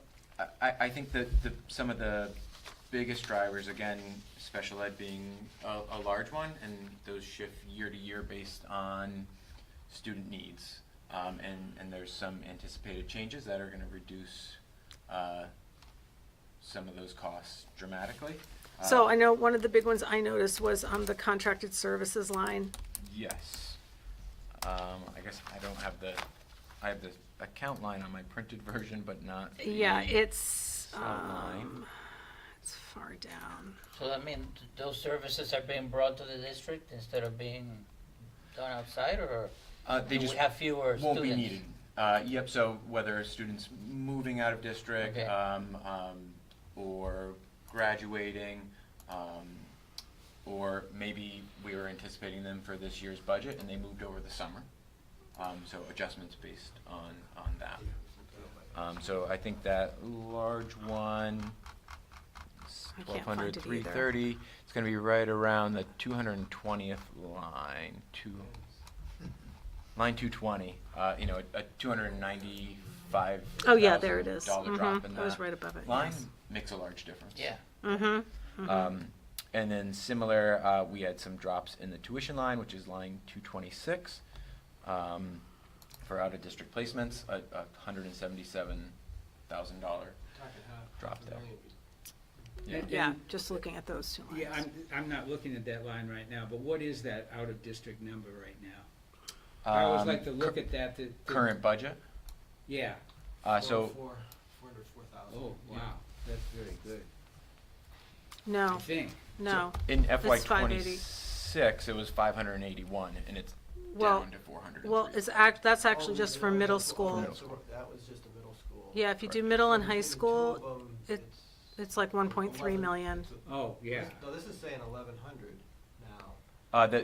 I think that some of the biggest drivers, again, special ed being a large one, and those shift year to year based on student needs. And there's some anticipated changes that are gonna reduce some of those costs dramatically. so I know one of the big ones I noticed was on the contracted services line. Yes. I guess I have the account line on my printed version, but not the Yeah, it's, line. it's far down. So that means those services are being brought to the district instead of being done outside, or They do just we have fewer students? won't be needed. Yep, so whether students moving out of district, Okay. Or graduating, or maybe we were anticipating them for this year's budget and they moved over the summer. So adjustments based on that. So I think that large one, I can't 1,200, find it either. 330, it's gonna be right around the 220th line, line 220, a $295,000 Oh, yeah, there it is. drop in Mhm, that I was right above it, line yes. makes a large difference. Yeah. Mm-hmm. And then similar, we had some drops in the tuition line, which is line 226, for out-of-district placements, a $177,000 Talking half drop a there. million. And- Yeah, and- just looking at those two lines. Yeah, I'm not looking at that line right now, but what is that out-of-district number right now? I always like to look at that. Current budget, Yeah, so, 404,000. oh, wow, that's very good, No, I think. no. in FY It's 580. '26, it was 581, and it's Well, down to 403. Well, that's actually just for middle school. Middle school. That was just a middle school. Yeah, if you do middle and high Between the two school, of them, it's like 1.3 million. Oh, yeah. No, this is saying 1,100 now.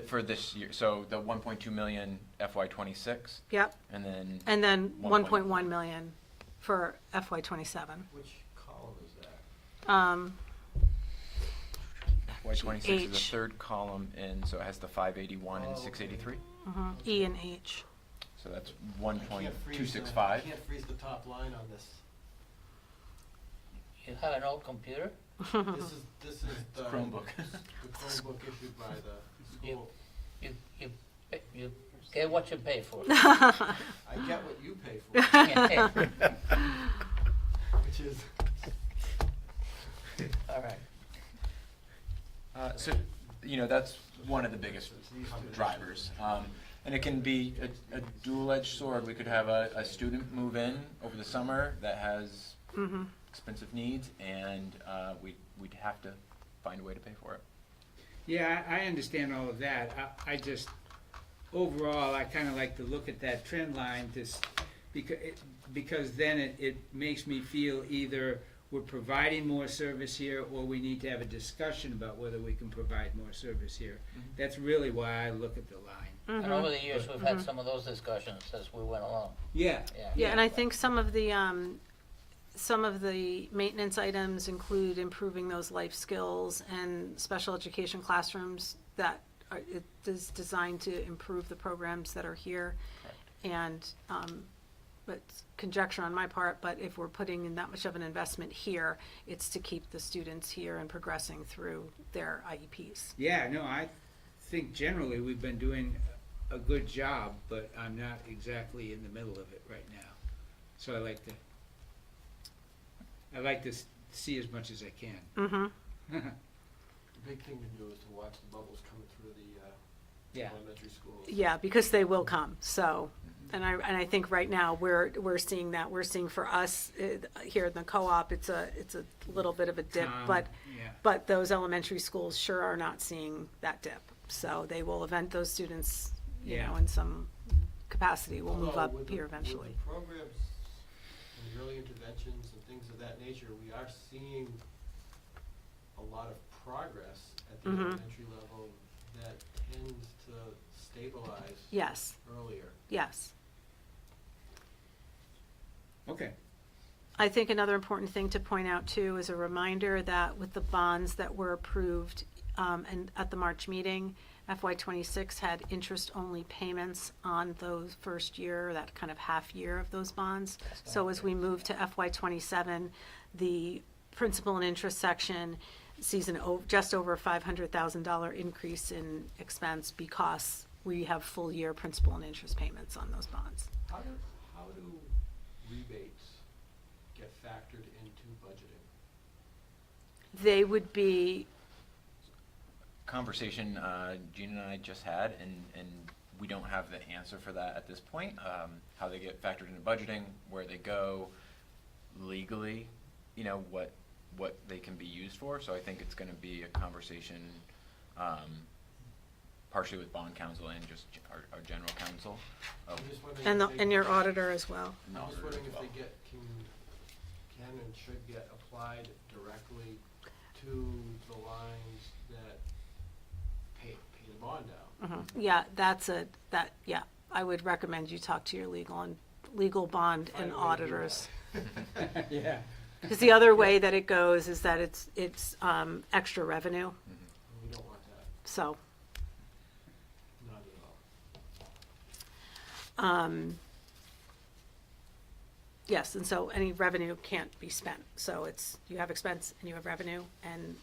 For this year, so the 1.2 million FY '26, Yep, and then and then 1.1 1.1 million for FY '27. Which column is that? FY '26 is the H. third column, and so it has the 581 and Oh, okay. 683. E and H. So that's I can't freeze 1.265. I can't freeze the top line on this. You have an old computer? This is the Chromebook. The Chromebook issued by the school. You get what you pay for. I get what you pay for, which is All right. So, that's one of the biggest drivers. And it can be a dual-edged sword. We could have a student move in over the summer that has expensive needs, and we'd have to find a way to pay for it. Yeah, I understand all of that. I just, overall, I kind of like to look at that trend line because then it makes me feel either we're providing more service here or we need to have a discussion about whether we can provide more service here. That's really why I look at the line. And over the years, we've had some of those discussions as we went along. Yeah. Yeah, and I think some of the maintenance items include improving those life skills and special education classrooms that it is designed to improve the programs that are here. And, but conjecture on my part, but if we're putting in that much of an investment here, it's to keep the students here and progressing through their IEPs. Yeah, no, I think generally we've been doing a good job, but I'm not exactly in the middle of it right now. So I like to see as much as I can. Mm-hmm. the big thing to do is to watch the bubbles coming through Yeah. elementary schools. Yeah, because they will come, so, and I think right now, we're seeing that, we're seeing for us, here in the co-op, it's a little bit of a dip, but Yeah. But those elementary schools sure are not seeing that dip. So they will event those students, you know, Yeah. in some capacity, will move Although up with the- here eventually. With the programs and the early interventions and things of that nature, we are seeing a lot of progress at the Mhm. elementary level that tends to stabilize Yes, earlier. yes. Okay. I think another important thing to point out too is a reminder that with the bonds that were approved and at the March meeting, FY '26 had interest-only payments on those first year, that kind of half year of those bonds. So as we move to FY '27, the principal and interest section sees just over a $500,000 increase in expense because we have full year principal and interest payments on those bonds. How do rebates get factored into budgeting? They would be, Conversation Gina and I just had, and we don't have the answer for that at this point. How they get factored into budgeting, where they go legally, you know, what they can be used for. So I think it's going to be a conversation partially with bond counsel and just our general counsel. I'm just wondering if they- and your auditor as well. I'm just wondering if they can and should get applied directly to the lines that pay the bond out. Yeah, yeah, I would recommend you talk to your legal bond and Find a way to do auditors. Yeah. Because the other way that it goes is that it's extra revenue, We don't want that, so. not at all. Yes, and so any revenue can't be spent, so it's, you have expense and you have revenue, and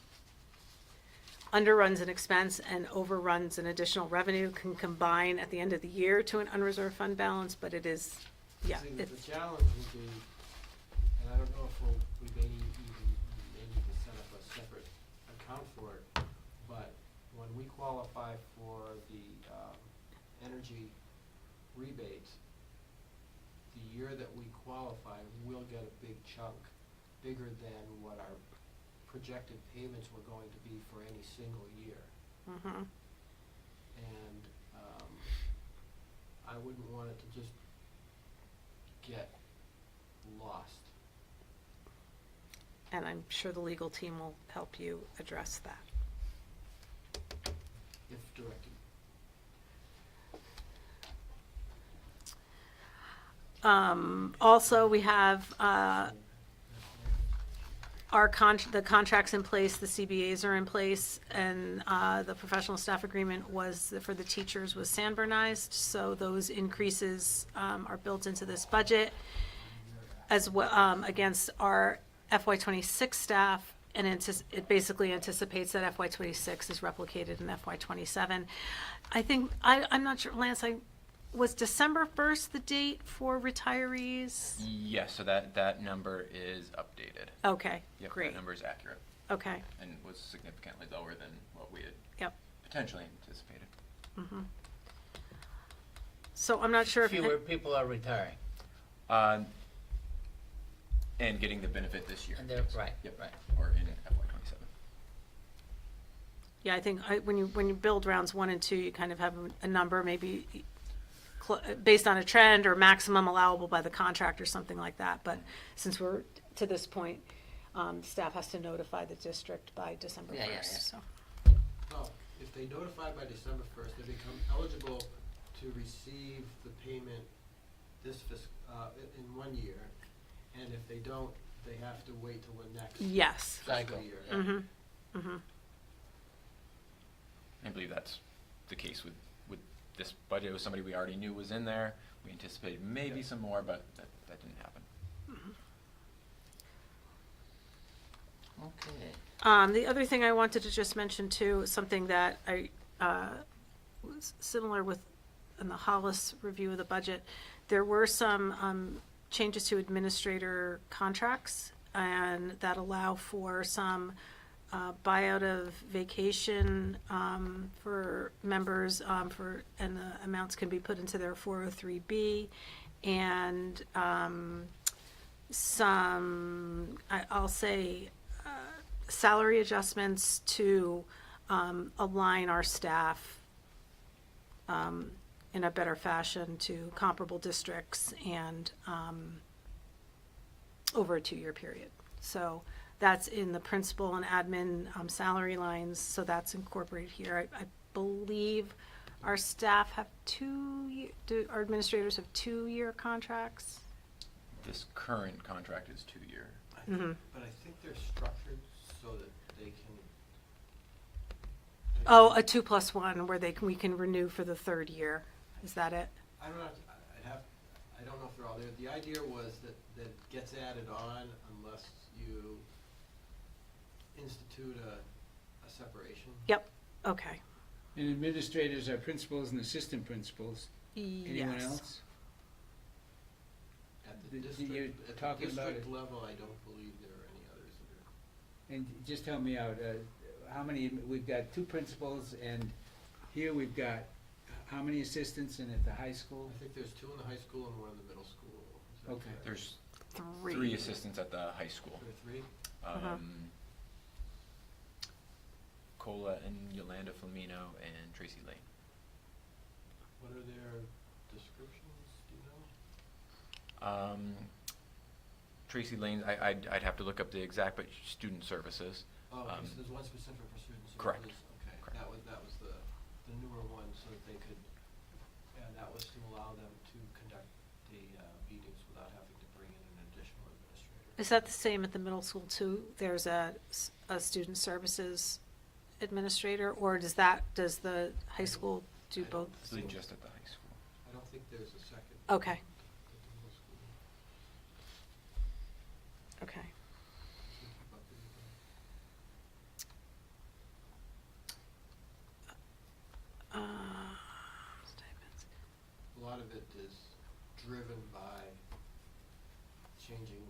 underruns an expense and overruns an additional revenue can combine at the end of the year to an unreserved fund balance, but it is, yeah, See, it's, the challenge would be, and I don't know if we may need to set up a separate account for it, but when we qualify for the energy rebates, the year that we qualify, we'll get a big chunk, bigger than what our projected payments were going to be for any single year. mhm. And I wouldn't want it to just get lost. And I'm sure the legal team will help you address that. If directed. Also, we have, the contracts in place, the CBAs are in place, and, the professional staff agreement for the teachers was Sanbornized, so those increases, are built into this budget as well, against our FY '26 staff, and it basically anticipates that FY '26 is replicated in FY '27. I think, I'm not sure, Lance, was December 1st the date for retirees? Yes, so that number is updated. Okay, Yep, great, that number is accurate okay, and was significantly lower than what we had yep. potentially anticipated. So I'm not sure if. Fewer people are retiring, And getting the benefit this year. and they're, right, Yep. right. Or in FY '27. Yeah, I think when you build rounds 1 and 2, you kind of have a number, maybe based on a trend or maximum allowable by the contract or something like that. But since we're to this point, staff has to notify the district by December 1st. Yeah, yeah, yeah. So. Well, if they notify by December 1st, they become eligible to receive the payment in 1 year. And if they don't, they have to wait till the next Yes. fiscal Cycle. year. Mm-hmm. Mm-hmm. I believe that's the case with this budget. It was somebody we already knew was in there. We anticipated maybe some more, but that didn't happen. Okay. The other thing I wanted to just mention too, is something that I was similar with in the Hollis review of the budget. There were some changes to administrator contracts and that allow for some buyout of vacation for members and the amounts can be put into their 403B, and I'll say salary adjustments to align our staff in a better fashion to comparable districts and over a 2-year period. So that's in the principal and admin salary lines, so that's incorporated here. I believe our staff have our administrators have 2-year contracts? This current contract is 2-year. But I think they're structured so that they can. Oh, a 2+1 where we can renew for the 3rd year. Is that it? I don't know, I don't know if they're all there. The idea was that it gets added on unless you institute a separation. Yep, okay. And administrators are principals and assistant principals. Anyone Yes. else? At The- the you're district, at talking the about district it. level, I don't believe there are any others that are. And just help me out, how many, we've got 2 principals, and here we've got how many assistants, and at the high school? I think there's 2 in the high school and 1 in the middle school. Is that Okay. correct? There's 3. 3 assistants at the high school. There are 3? Cola and Yolanda Flamino and Tracy Lane. What are their descriptions, do you know? Tracy Lane, I'd have to look up the exact, but student services. Oh, okay, so there's one specific for student services? Correct. Okay, Correct. that was the newer one, so that they could, and that was to allow them to conduct the meetings without having to bring in an additional administrator. Is that the same at the middle school too? There's a student services administrator, or does the high school do I don't both? I believe just at the high school. I don't think there's a second. Okay, At the middle school. okay. I think about the, Stipends. A lot of it is driven by changing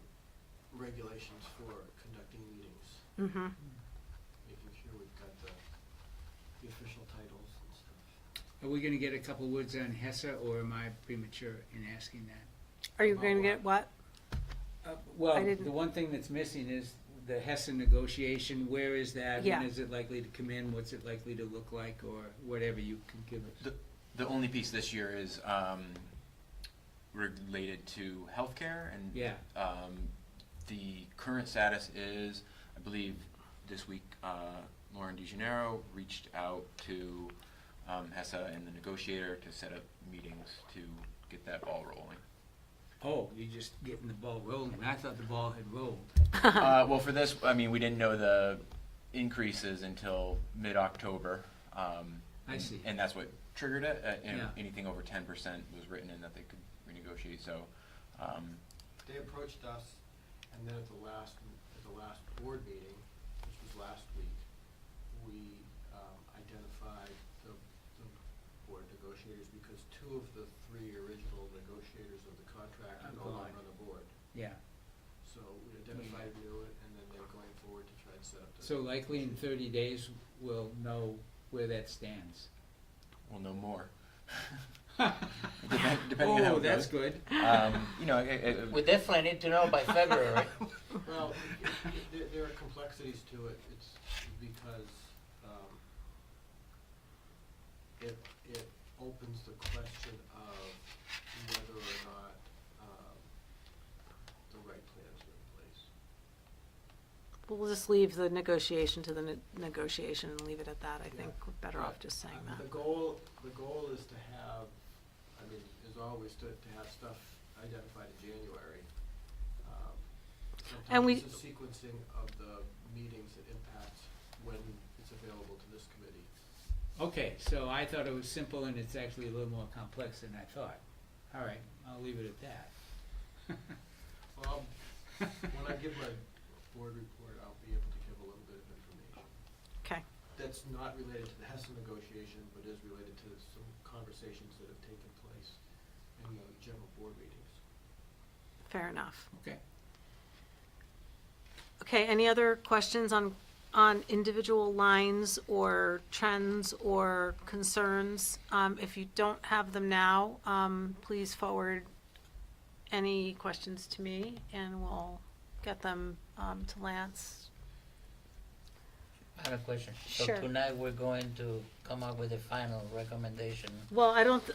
regulations for conducting meetings, Mm-hmm. making sure we've got the official titles and stuff. Are we gonna get a couple words on HESA, or am I premature in asking that? Are you going to get what? Well, I didn't- the one thing that's missing is the HESA negotiation. Where is that? Yeah. When is it likely to come in? What's it likely to look like, or whatever you can give us? The only piece this year is related to healthcare, and Yeah. the current status is, I believe, this week, Lauren DeGennaro reached out to HESA and the negotiator to set up meetings to get that ball rolling. Oh, you're just getting the ball rolling. I thought the ball had rolled. Well, for this, I mean, we didn't know the increases until mid-October. I see. And that's what triggered it, and Yeah. anything over 10% was written in that they could renegotiate, so, They approached us, and then at the last board meeting, which was last week, we identified the board negotiators because 2 of the 3 original negotiators of the contract are no Gone. longer on the board. Yeah. So we identified who knew it, and then they're going forward to try and set up the. So likely in 30 days, we'll know where that stands. we'll know more. Depending on how Oh, it that's goes. good. You know, We definitely need to know by February. Well, there are complexities to it. It's because it opens the question of whether or not the right plans are in place. We'll just leave the negotiation to the negotiation and leave it at that. I think we're better off just saying that. The goal is to have, I mean, is always to have stuff identified in January. And we- Sometimes it's a sequencing of the meetings that impact when it's available to this committee. Okay, so I thought it was simple, and it's actually a little more complex than I thought. All right, I'll leave it at that. Well, when I give my board report, I'll be able to give a little bit of information. Okay, That's not related to the HESA negotiation, but is related to some conversations that have taken place in the general board meetings. fair enough. Okay. Okay, any other questions on on individual lines or trends or concerns. If you don't have them now, please forward any questions to me, and we'll get them to Lance. I have a question. Sure. So tonight, we're going to come up with a final recommendation. Well, it's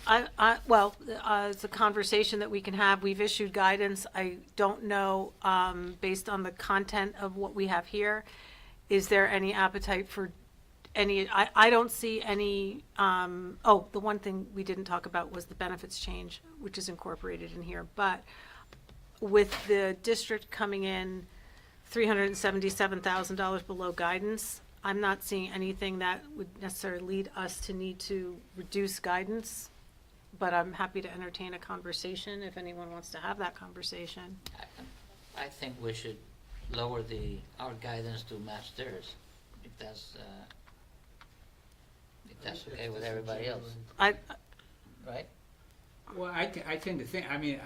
a conversation that we can have. We've issued guidance. I don't know, based on the content of what we have here, is there any appetite for any, I don't see any, the one thing we didn't talk about was the benefits change, which is incorporated in here. But with the district coming in $377,000 below guidance, I'm not seeing anything that would necessarily lead us to need to reduce guidance, but I'm happy to entertain a conversation if anyone wants to have that conversation. I think we should lower our guidance to match theirs, if that's okay with everybody else, I, right? Well, I tend to think, I mean,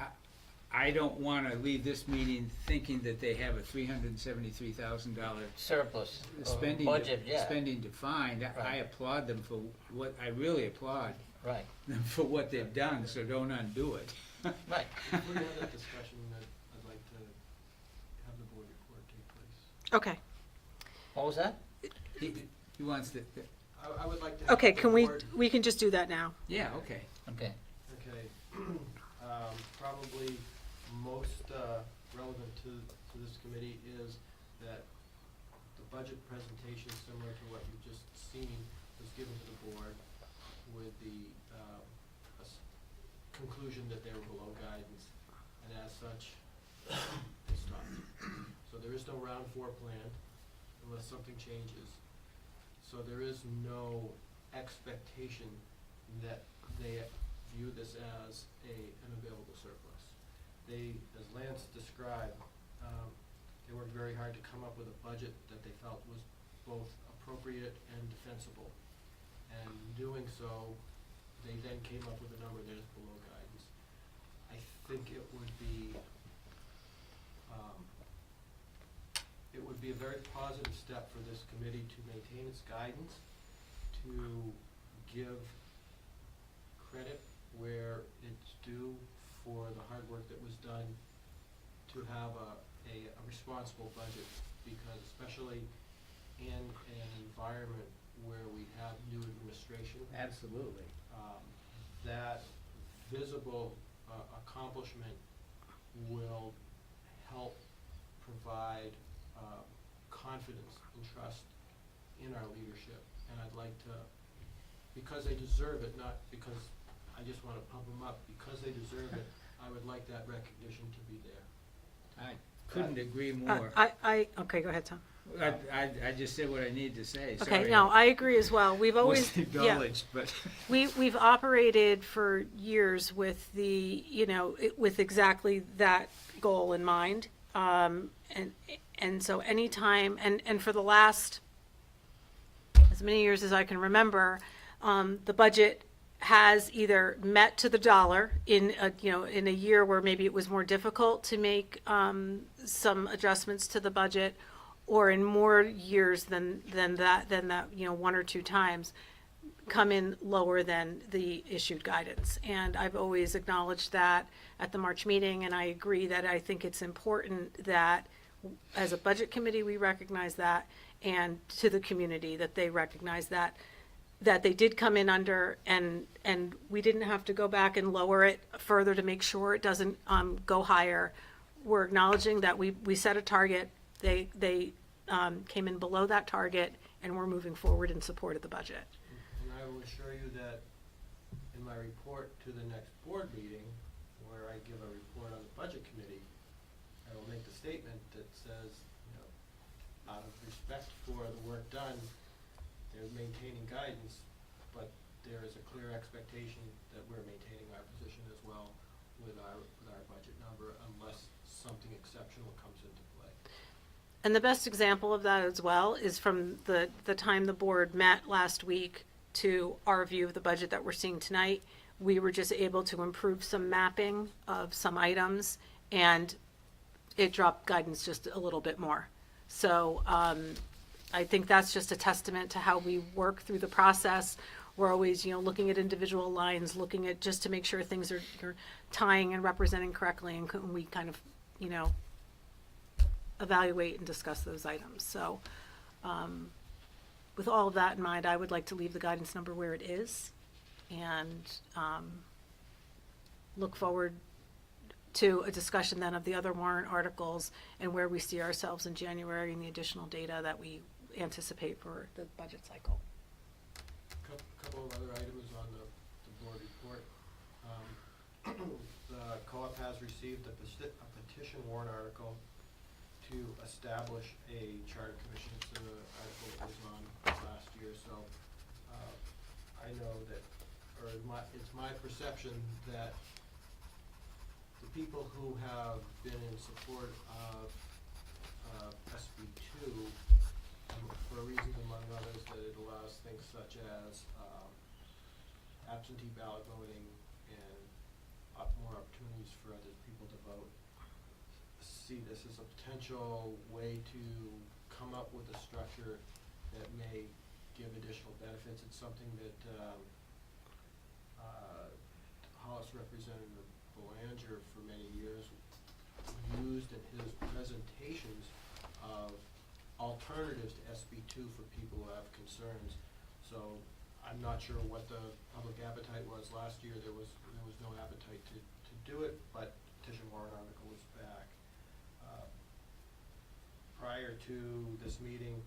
I don't wanna leave this meeting thinking that they have a $373,000 Surplus, or spending, budget, yeah, spending defined. I Right. applaud them for what, I really applaud right, them for what they've done, so don't undo it. right. If we have that discussion, I'd like to have the board report take place. okay. What was that? He wants to, I would like to have Okay, the can board. we can just do that now. yeah, okay. Okay, Okay, probably most relevant to this committee is that the budget presentation, similar to what you've just seen, was given to the board with the conclusion that they were below guidance, and as such, they stopped. So there is no round 4 plan unless something changes. So there is no expectation that they view this as an available surplus. They, as Lance described, they worked very hard to come up with a budget that they felt was both appropriate and defensible. And in doing so, they then came up with a number that is below guidance. I think it would be a very positive step for this committee to maintain its guidance, to give credit where it's due for the hard work that was done, to have a responsible budget, because especially in an environment where we have new administration, Absolutely. that visible accomplishment will help provide confidence and trust in our leadership. And I'd like to, because they deserve it, not because I just want to pump them up, because they deserve it, I would like that recognition to be there. I couldn't agree more. Okay, go ahead, Tom. I just said what I need to say, Okay, sorry. no, I agree as well. We've always, Wasn't yeah, acknowledged, but. we've operated for years with with exactly that goal in mind. And so anytime, and for the last, as many years as I can remember, the budget has either met to the dollar in a year where maybe it was more difficult to make some adjustments to the budget, or in more years than that, one or two times, come in lower than the issued guidance. And I've always acknowledged that at the March meeting, and I agree that I think it's important that as a budget committee, we recognize that, and to the community, that they recognize that they did come in under, and we didn't have to go back and lower it further to make sure it doesn't go higher. We're acknowledging that we set a target, they came in below that target, and we're moving forward in support of the budget. And I will assure you that in my report to the next board meeting, where I give a report on the budget committee, I will make the statement that says, out of respect for the work done, they're maintaining guidance, but there is a clear expectation that we're maintaining our position as well with our budget number, unless something exceptional comes into play. And the best example of that as well is from the time the board met last week to our view of the budget that we're seeing tonight. We were just able to improve some mapping of some items, and it dropped guidance just a little bit more. So I think that's just a testament to how we work through the process. We're always, looking at individual lines, looking at just to make sure things are you're tying and representing correctly, and we kind of, evaluate and discuss those items. So, with all of that in mind, I would like to leave the guidance number where it is, and look forward to a discussion then of the other warrant articles and where we see ourselves in January and the additional data that we anticipate for the budget cycle. Couple of other items on the board report. The co-op has received a petition warrant article to establish a charter commission. It's an article that was on last year, so I know that, or it's my perception that the people who have been in support of SB 2, for reasons among others, that it allows things such as absentee ballot voting and more opportunities for other people to vote, see this as a potential way to come up with a structure that may give additional benefits. It's something that House Representative Belanger for many years used in his presentations of alternatives to SB 2 for people who have concerns. So I'm not sure what the public appetite was last year. There was no appetite to do it, but petition warrant article was back. Prior to this meeting,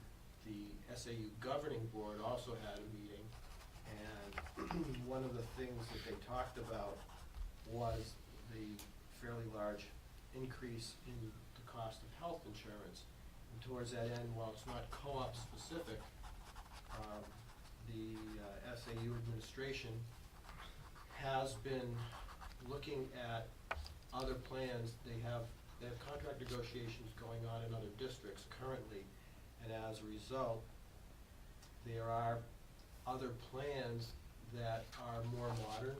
the SAU governing board also had a meeting, and one of the things that they talked about was the fairly large increase in the cost of health insurance. And towards that end, while it's not co-op specific, the SAU administration has been looking at other plans. They have contract negotiations going on in other districts currently, and as a result, there are other plans that are more modern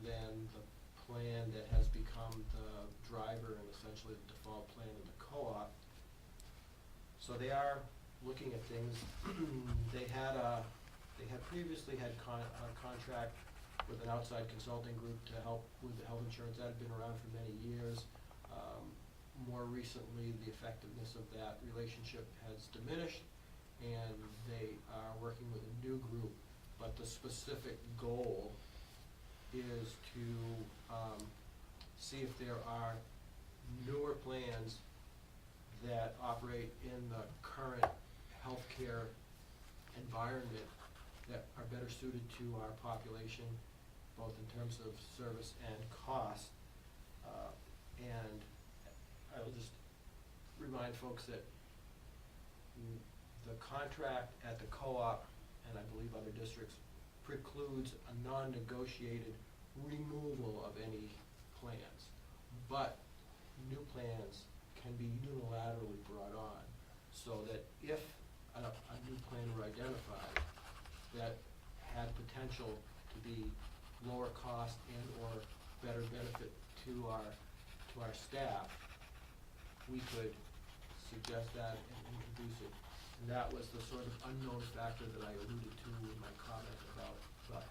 than the plan that has become the driver and essentially the default plan of the co-op. So they are looking at things. They had previously had a contract with an outside consulting group to help with the health insurance. That had been around for many years. More recently, the effectiveness of that relationship has diminished, and they are working with a new group, but the specific goal is to see if there are newer plans that operate in the current healthcare environment that are better suited to our population, both in terms of service and cost. And I will just remind folks that the contract at the co-op, and I believe other districts, precludes a non-negotiated removal of any plans. But new plans can be unilaterally brought on, so that if a new plan were identified that had potential to be lower cost and or better benefit to our staff, we could suggest that and introduce it. And that was the sort of unknown factor that I alluded to in my comment about HESA.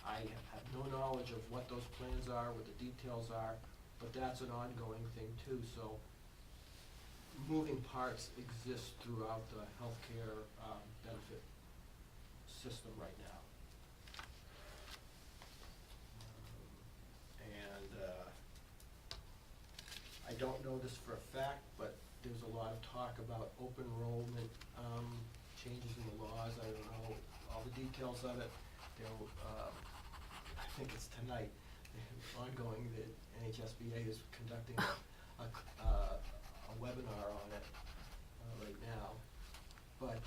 I have no knowledge of what those plans are, what the details are, but that's an ongoing thing too. So moving parts exist throughout the healthcare benefit system right now. I don't know this for a fact, but there's a lot of talk about open enrollment changes in the laws. I don't know all the details of it. I think it's tonight, ongoing, that NHSBA is conducting a webinar on it right now. But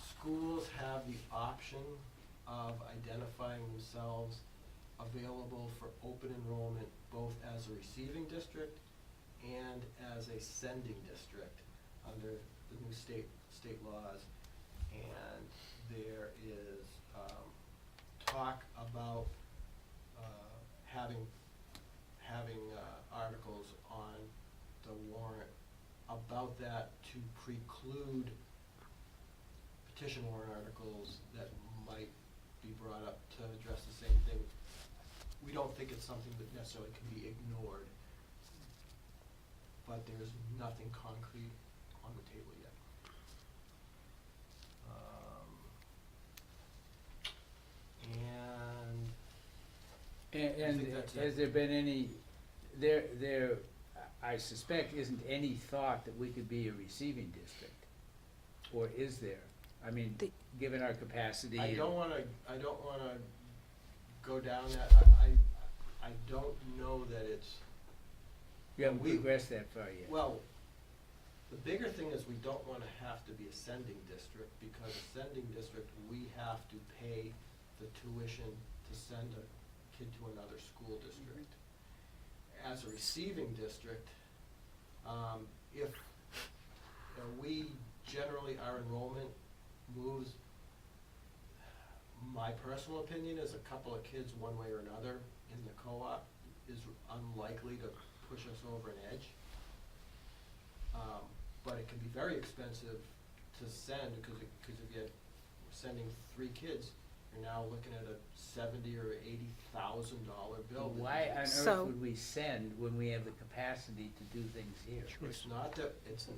schools have the option of identifying themselves available for open enrollment, both as a receiving district and as a sending district under the new state laws. And there is talk about having articles on the warrant about about that to preclude petition warrant articles that might be brought up to address the same thing. We don't think it's something that necessarily can be ignored, but there's nothing concrete on the table yet. And I And think that's it. has there been any, I suspect isn't any thought that we could be a receiving district? Or is there? I mean, given our capacity. I don't wanna go down that, I don't know that it's, We haven't we- progressed that far yet. well, the bigger thing is we don't wanna have to be a sending district, because a sending district, we have to pay the tuition to send a kid to another school district. As a receiving district, if, we generally, our enrollment moves, my personal opinion is a couple of kids one way or another in the co-op is unlikely to push us over an edge. But it can be very expensive to send, because if you're sending 3 kids, you're now looking at a $70,000 or $80,000 bill. Why on So- earth would we send when we have the capacity to do things here? It's not that, It's a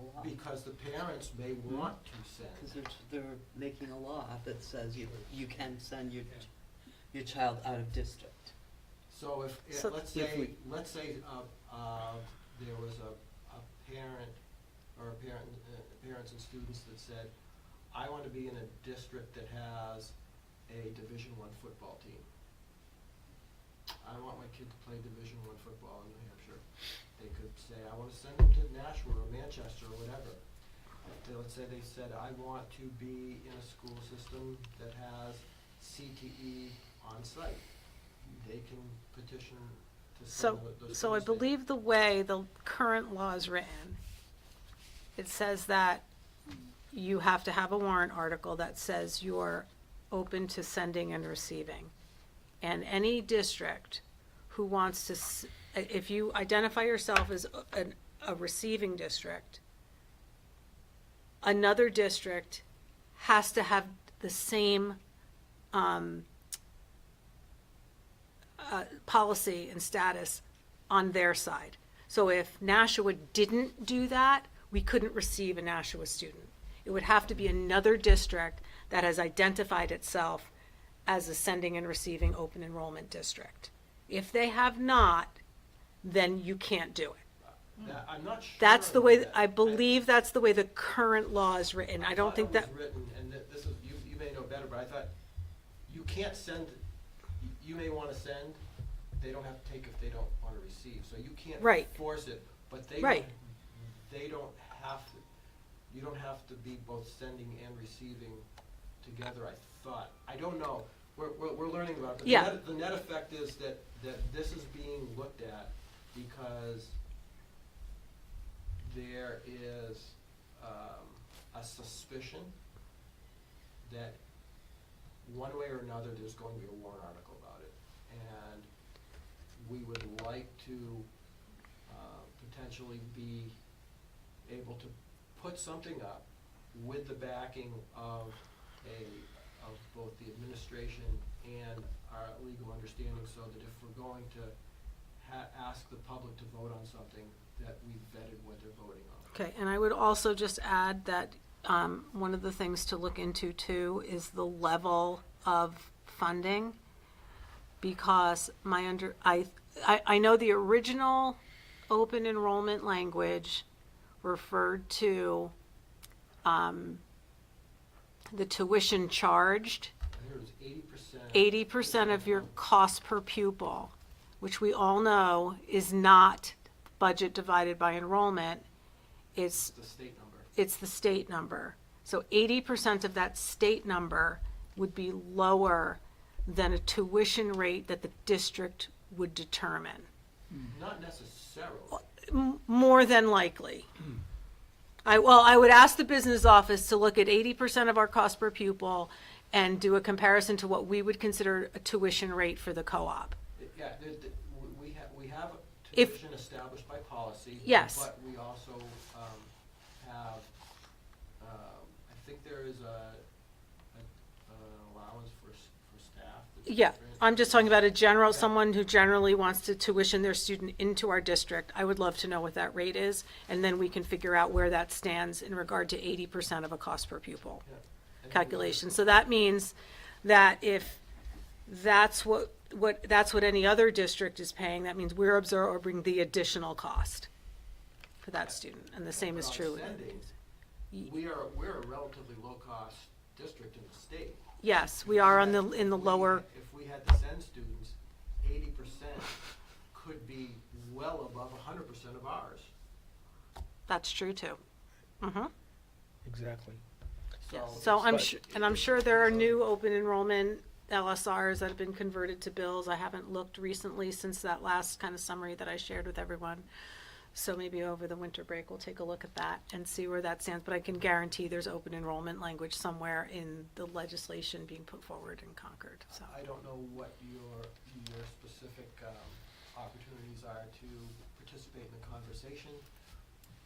lot. because the parents may want to Because send. they're making a law that says you can send your child out of district. So if, So let's if say, we- there was a parent, or parents and students that said, I want to be in a district that has a Division I football team. I want my kid to play Division I football in New Hampshire. They could say, I want to send them to Nashua or Manchester or whatever. Let's say they said, I want to be in a school system that has CTE on site. They can petition to send those. So I schools there. believe the way the current law is written, it says that you have to have a warrant article that says you're open to sending and receiving. And any district who wants to, if you identify yourself as a receiving district, another district has to have the same policy and status on their side. So if Nashua didn't do that, we couldn't receive a Nashua student. It would have to be another district that has identified itself as a sending and receiving open enrollment district. If they have not, then you can't do it. I'm not sure. That's the of way, that. I believe that's the way the current law is written. I don't thought think it that, was written, and this is, you may know better, but I thought, you can't send, you may wanna send, they don't have to take if they don't wanna receive, so you can't Right. force it, but Right. they don't have to, you don't have to be both sending and receiving together, I thought. I don't know, we're learning about it. But Yeah. The net effect is that this is being looked at because there is a suspicion that one way or another, there's going to be a warrant article about it. And we would like to potentially be able to put something up with the backing of both the administration and our legal understanding, so that if we're going to ask the public to vote on something, that we've vetted what they're voting on. okay, and I would also just add that one of the things to look into too is the level of funding. Because I know the original open enrollment language referred to the tuition charged, I think it was 80%. 80% of your cost per pupil, which we all know is not budget divided by enrollment. It's The state number. it's the state number. So 80% of that state number would be lower than a tuition rate that the district would determine. Not necessarily. More than likely. I would ask the business office to look at 80% of our cost per pupil and do a comparison to what we would consider a tuition rate for the co-op. Yeah, we have If- tuition established by policy. Yes. But we also have, I think there is an allowance for staff. that's Yeah, different. I'm just talking about a general, Yeah. someone who generally wants to tuition their student into our district. I would love to know what that rate is, and then we can figure out where that stands in regard to 80% of a cost per pupil Yeah. And calculation. So that means that if that's what any other district is paying, that means we're absorbing the additional cost for that student, and the same is But true. on sending, we're a relatively low-cost district in the state. Yes, we are in the lower, If we had to send students, 80% could be well above 100% of ours. that's true too. Mm-hmm. Exactly. So I'm But- sure, and I'm sure there are new open enrollment LSRs that have been converted to bills. I haven't looked recently since that last kind of summary that I shared with everyone. So maybe over the winter break, we'll take a look at that and see where that stands. But I can guarantee there's open enrollment language somewhere in the legislation being put forward in Concord, so. I don't know what your specific opportunities are to participate in the conversation,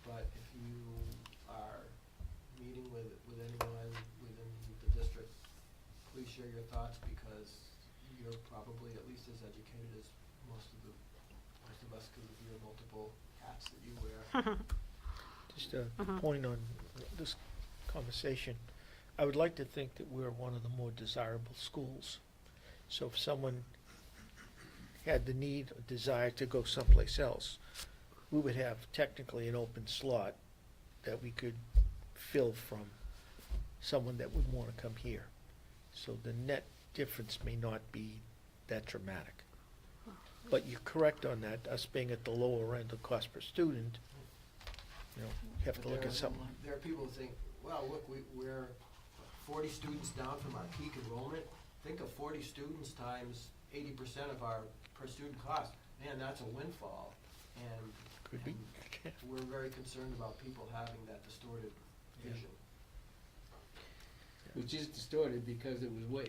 but if you are meeting with anyone within the district, please share your thoughts, because you're probably at least as educated as most of us, because of your multiple hats that you wear. Just a point on this conversation. I would like to think that we're one of the more desirable schools. So if someone had the need or desire to go someplace else, we would have technically an open slot that we could fill from someone that would want to come here. So the net difference may not be that dramatic. But you're correct on that, us being at the lower end of cost per student, you know, you have to But look at something. There are people who think, well, look, we're 40 students down from our peak enrollment. Think of 40 students times 80% of our per student cost. Man, that's a windfall. And Could be. and we're very concerned about people having that distorted vision. Which is distorted because it was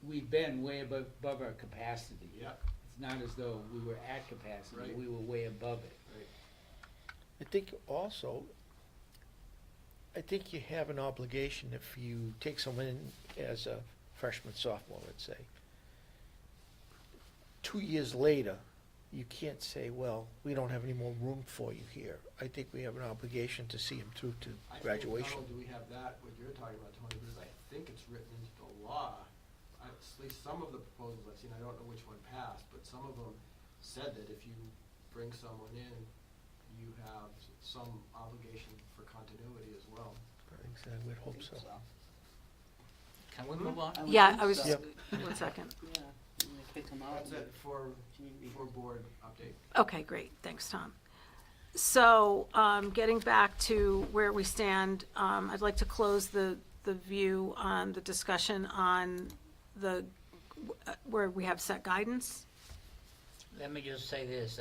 we've been way above our capacity. Yeah. It's not as though we were at capacity, Right. we were way above it. I think also, I think you have an obligation if you take someone in as a freshman, sophomore, let's say. 2 years later, you can't say, well, we don't have any more room for you here. I think we have an obligation to see them through to graduation. I think not only do we have that, what you're talking about, Tony, because I think it's written into the law. At least some of the proposals I've seen, I don't know which one passed, but some of them said that if you bring someone in, you have some obligation for continuity as well. I would hope so. Can we move on? I would Yeah, think I was, so. Yep. 1 second. Yeah, and they kick them out. That's it for Community. board update. Okay, great, thanks, Tom. So, getting back to where we stand, I'd like to close the view on the discussion on where we have set guidance. Let me just say this,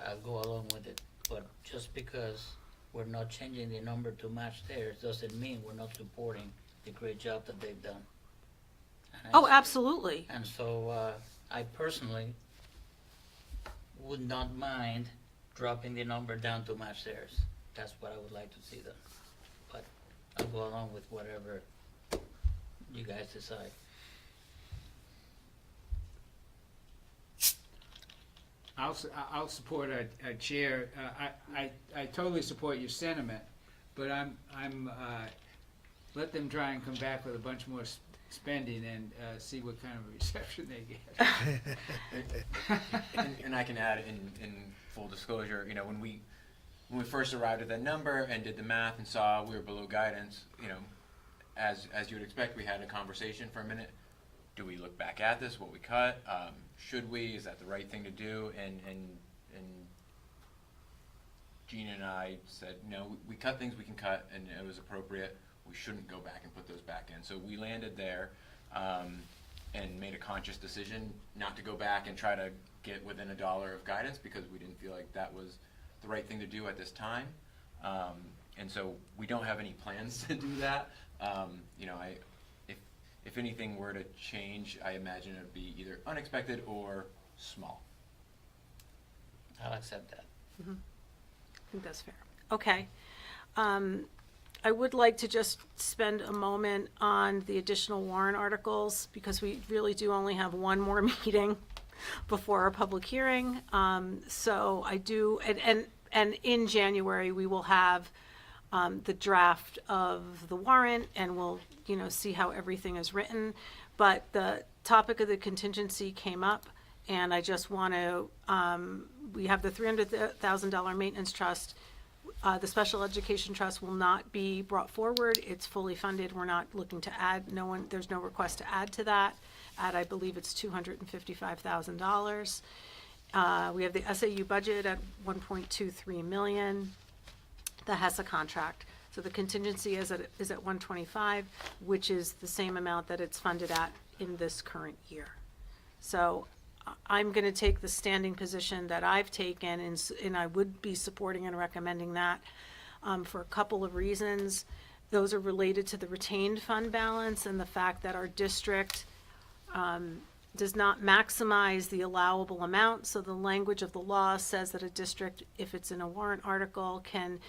I'll go along with it, but just because we're not changing the number to match theirs doesn't mean we're not supporting the great job that they've done. And Oh, I- absolutely. And so, I personally would not mind dropping the number down to match theirs. That's what I would like to see done. But I'll go along with whatever you guys decide. I'll support our chair. I totally support your sentiment, but I'm let them try and come back with a bunch more spending and see what kind of a reception they get. And I can add in full disclosure, you know, when we first arrived at that number and did the math and saw we were below guidance, you know, as you would expect, we had a conversation for a minute. Do we look back at this, what we cut? Should we? Is that the right thing to do? And Gina and I said, no, we cut things we can cut, and it was appropriate. We shouldn't go back and put those back in. So we landed there and made a conscious decision not to go back and try to get within $1 of guidance, because we didn't feel like that was the right thing to do at this time. And so we don't have any plans to do that. You know, if anything were to change, I imagine it would be either unexpected or small. I'll accept that. I think that's fair. Okay. I would like to just spend a moment on the additional warrant articles, because we really do only have one more meeting before our public hearing. So I do, and in January, we will have the draft of the warrant, and we'll, see how everything is written. But the topic of the contingency came up, and I just want to, we have the $300,000 maintenance trust. The special education trust will not be brought forward. It's fully funded. We're not looking to add, there's no request to add to that. I believe it's $255,000. We have the SAU budget at $1.23 million, the HESA contract. So the contingency is at 125, which is the same amount that it's funded at in this current year. So I'm going to take the standing position that I've taken, and I would be supporting and recommending that for a couple of reasons. Those are related to the retained fund balance and the fact that our district does not maximize the allowable amount. So the language of the law says that a district, if it's in a warrant article, can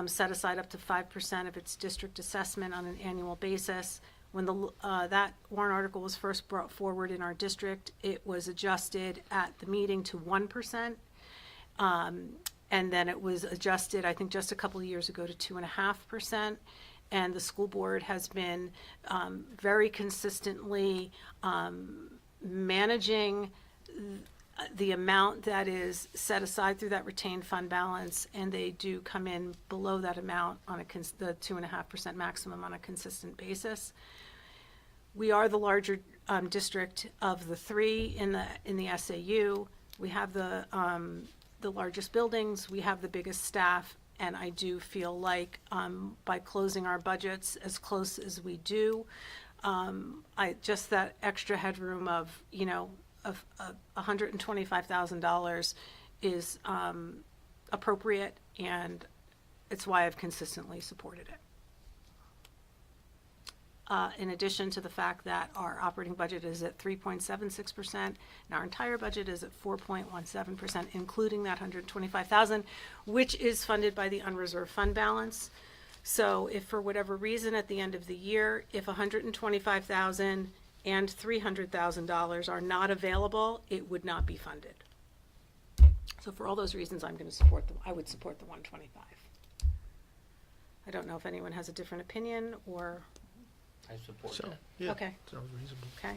set aside up to 5% of its district assessment on an annual basis. When that warrant article was first brought forward in our district, it was adjusted at the meeting to 1%. And then it was adjusted, I think, just a couple of years ago to 2.5%. And the school board has been very consistently managing the amount that is set aside through that retained fund balance, and they do come in below that amount on the 2.5% maximum on a consistent basis. We are the larger district of the three in the SAU. We have the largest buildings. We have the biggest staff, and I do feel like by closing our budgets as close as we do, just that extra headroom of $125,000 is appropriate, and it's why I've consistently supported it. In addition to the fact that our operating budget is at 3.76%, and our entire budget is at 4.17%, including that $125,000, which is funded by the unreserved fund balance. So if for whatever reason at the end of the year, if $125,000 and $300,000 are not available, it would not be funded. So for all those reasons, I would support the 125. I don't know if anyone has a different opinion or. I support So, that. yeah, Okay. sounds reasonable. Okay.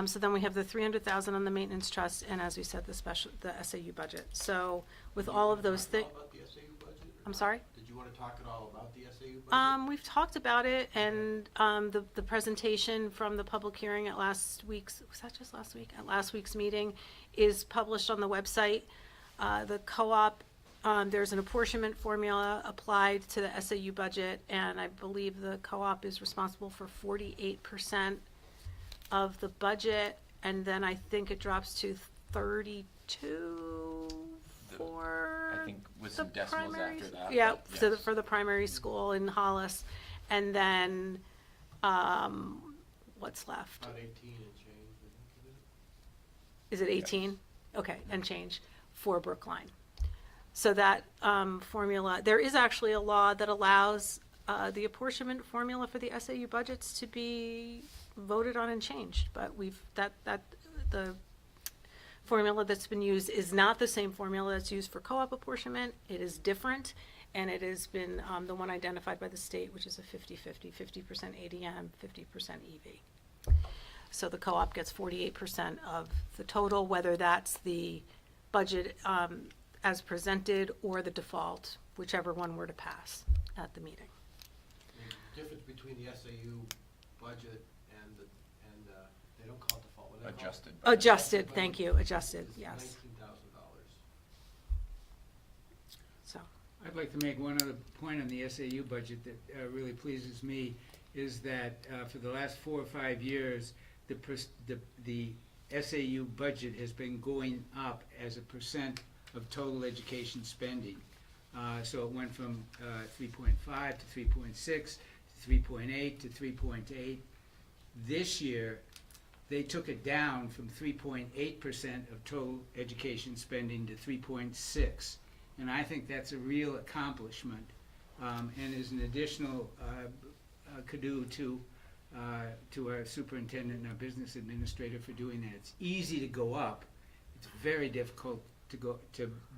So then we have the $300,000 on the maintenance trust, and as we said, the SAU budget. So with all of those things. About the SAU budget or I'm not? sorry? Did you want to talk at all about the SAU budget? We've talked about it, and the presentation from the public hearing at last week's, was that just last week? At last week's meeting is published on the website. The co-op, there's an apportionment formula applied to the SAU budget, and I believe the co-op is responsible for 48% of the budget, and then I think it drops to 32 for I think with the some decimals primary- after that. Yeah, but so yes. for the primary school in Hollis, and then, what's left? About 18 and change, I think it is. Is it 18? Okay, and change for Brookline. So that formula, there is actually a law that allows the apportionment formula for the SAU budgets to be voted on and changed, but the formula that's been used is not the same formula that's used for co-op apportionment. It is different, and it has been the one identified by the state, which is a 50-50, 50% ADM, 50% EV. So the co-op gets 48% of the total, whether that's the budget as presented or the default, whichever one were to pass at the meeting. The difference between the SAU budget and they don't call it default, what do they call it? Adjusted. Adjusted, thank you, adjusted, It's yes. $19,000. So, I'd like to make one other point on the SAU budget that really pleases me, is that for the last 4 or 5 years, the SAU budget has been going up as a percent of total education spending. So it went from 3.5 to 3.6, to 3.8 to 3.8. This year, they took it down from 3.8% of total education spending to 3.6. And I think that's a real accomplishment, and is an additional kudo to our superintendent and our business administrator for doing that. It's easy to go up. It's very difficult to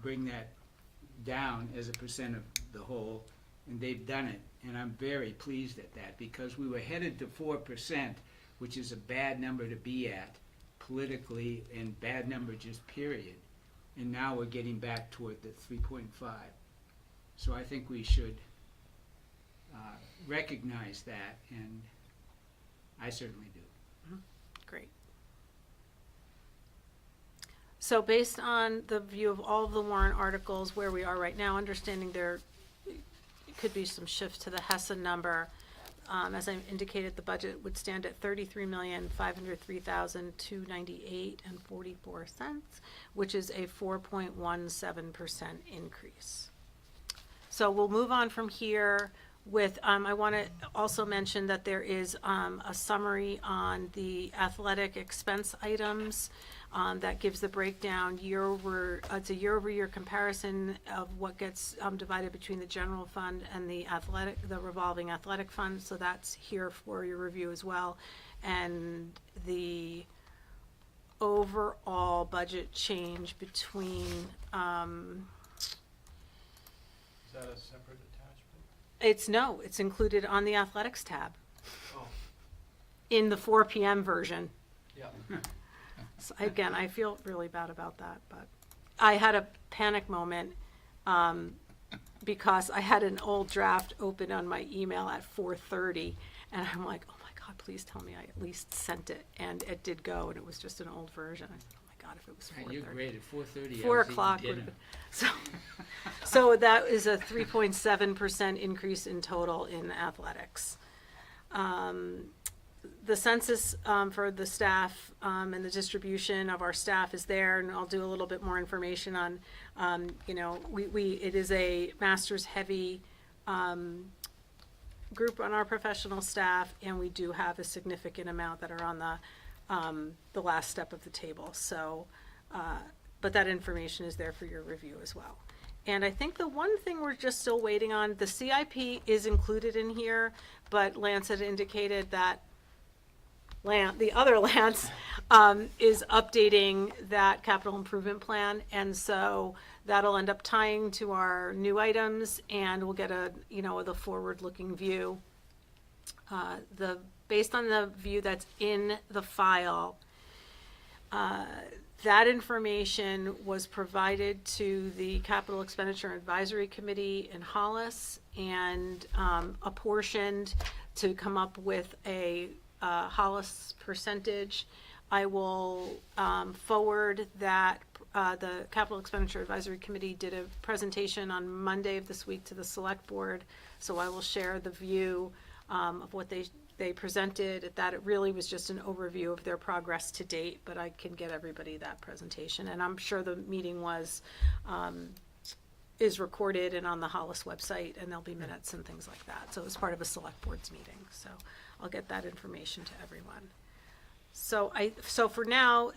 bring that down as a percent of the whole, and they've done it. And I'm very pleased at that, because we were headed to 4%, which is a bad number to be at politically, and bad number just period. And now we're getting back toward the 3.5. So I think we should recognize that, and I certainly do. Great. So based on the view of all of the warrant articles where we are right now, understanding there could be some shifts to the HESA number, as I indicated, the budget would stand at $33,503,298.44, which is a 4.17% increase. So we'll move on from here with, I want to also mention that there is a summary on the athletic expense items that gives the breakdown it's a year-over-year comparison of what gets divided between the general fund and the revolving athletic fund. So that's here for your review as well. And the overall budget change between, Is that a separate attachment? it's included on the athletics tab Oh, in the 4 p.m. version. yeah. So again, I feel really bad about that, but I had a panic moment because I had an old draft open on my email at 4:30, and I'm like, oh my God, please tell me I at least sent it. And it did go, and it was just an old version. I said, oh my God, if it was 4:30. You're great, at 4:30. 4 o'clock would have been, so that is a 3.7% increase in total in athletics. The census for the staff and the distribution of our staff is there, and I'll do a little bit more information on, it is a master's heavy group on our professional staff, and we do have a significant amount that are on the last step of the table. So, but that information is there for your review as well. And I think the one thing we're just still waiting on, the CIP is included in here, but Lance had indicated that the other Lance is updating that capital improvement plan, and so that'll end up tying to our new items, and we'll get the forward-looking view. Based on the view that's in the file, that information was provided to the Capital Expenditure Advisory Committee in Hollis and apportioned to come up with a Hollis percentage. I will forward that. The Capital Expenditure Advisory Committee did a presentation on Monday of this week to the Select Board, so I will share the view of what they presented. That it really was just an overview of their progress to date, but I can get everybody that presentation, and I'm sure the meeting is recorded and on the Hollis website, and there'll be minutes and things like that. So it was part of a Select Board's meeting, so I'll get that information to everyone. So for now,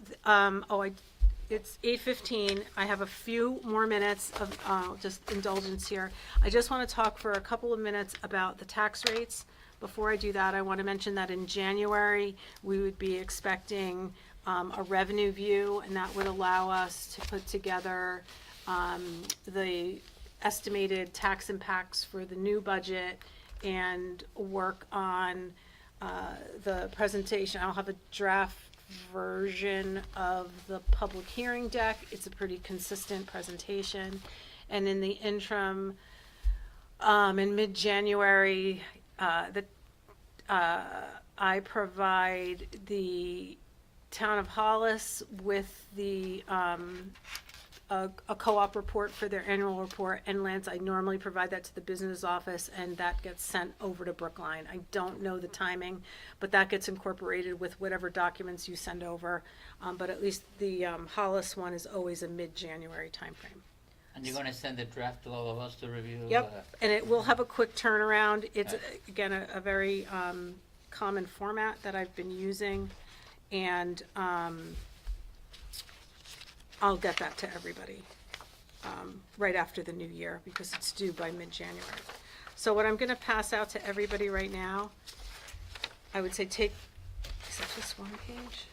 it's 8:15. I have a few more minutes of just indulgence here. I just want to talk for a couple of minutes about the tax rates. Before I do that, I want to mention that in January, we would be expecting a revenue view, and that would allow us to put together the estimated tax impacts for the new budget and work on the presentation. I'll have a draft version of the public hearing deck. It's a pretty consistent presentation. And in the interim, in mid-January, I provide the town of Hollis with the a co-op report for their annual report, and Lance, I normally provide that to the business office, and that gets sent over to Brookline. I don't know the timing, but that gets incorporated with whatever documents you send over. But at least the Hollis one is always a mid-January timeframe. And you're gonna send the draft to all of us to review? Yep, and it will have a quick turnaround. It's, again, a very common format that I've been using. and I'll get that to everybody right after the new year, because it's due by mid-January. So what I'm gonna pass out to everybody right now, I would say is it just one page?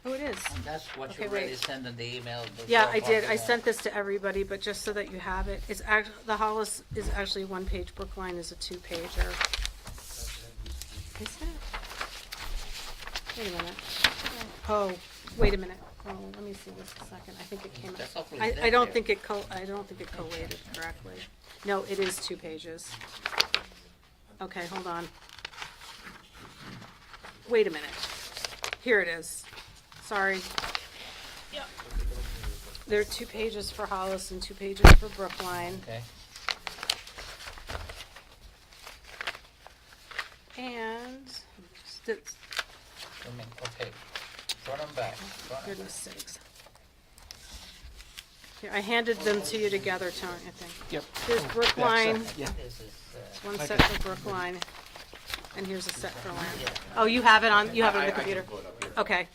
Oh, it is. And that's what Okay, you already wait. sent in the email. Yeah, I before did. I public sent this to everybody, but just so that you have it, it's the Hollis is actually one page, Brookline is a 2-pager. Is it? Wait a minute. Oh, wait a minute. Oh, let me see this a second. I think it came That's out. hopefully I there. don't think it collated correctly. No, it is 2 pages. Okay, hold on. Wait a minute. Here it is. Sorry. There are 2 pages for Hollis and 2 pages for Brookline. Okay. And, Okay. Front and back. Front and goodness sakes. Here, I handed them to you together, Tony, I think. Yep. Here's Brookline, back. This is, one set for Brookline, and here's a set for Lamb. Oh, you have it on the computer? Okay.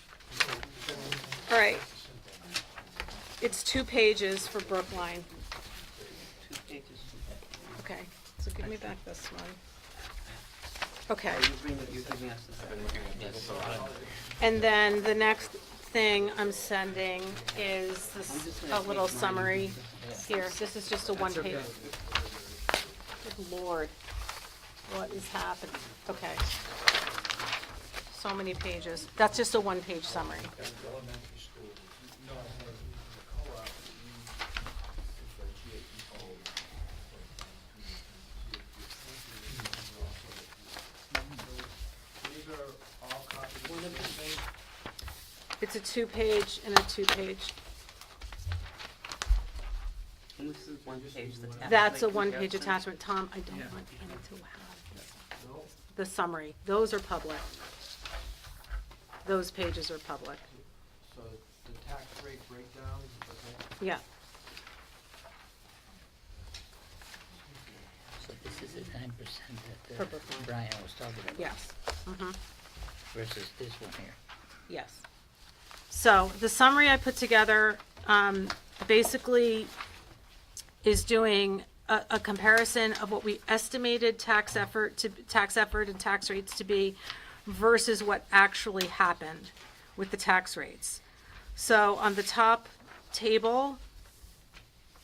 All right. It's 2 pages for Brookline. 2 pages. Okay, so give me back this one. Okay. You're giving us the second. yes, And then the next thing I'm sending is I'm this, just a gonna little take mine. summary. Here, this is just a 1 That's page. okay. Good Lord, what is happening? Okay. So many pages. That's just a 1-page summary. These are all copies One of of the them. same. It's a 2-page and a 2-page. And this is 1 page, the attachment. That's a 1-page comparison. attachment. Tom, I don't Yeah. want Annie to have No, the summary. Those are public. Those pages are public. so the tax rate breakdown, okay? Yeah. So this is the 9% For that Brookline. Brian was talking about. Yes. Mm-hmm. Versus this one here. Yes. So the summary I put together basically is doing a comparison of what we estimated tax effort and tax rates to be versus what actually happened with the tax rates. So on the top table,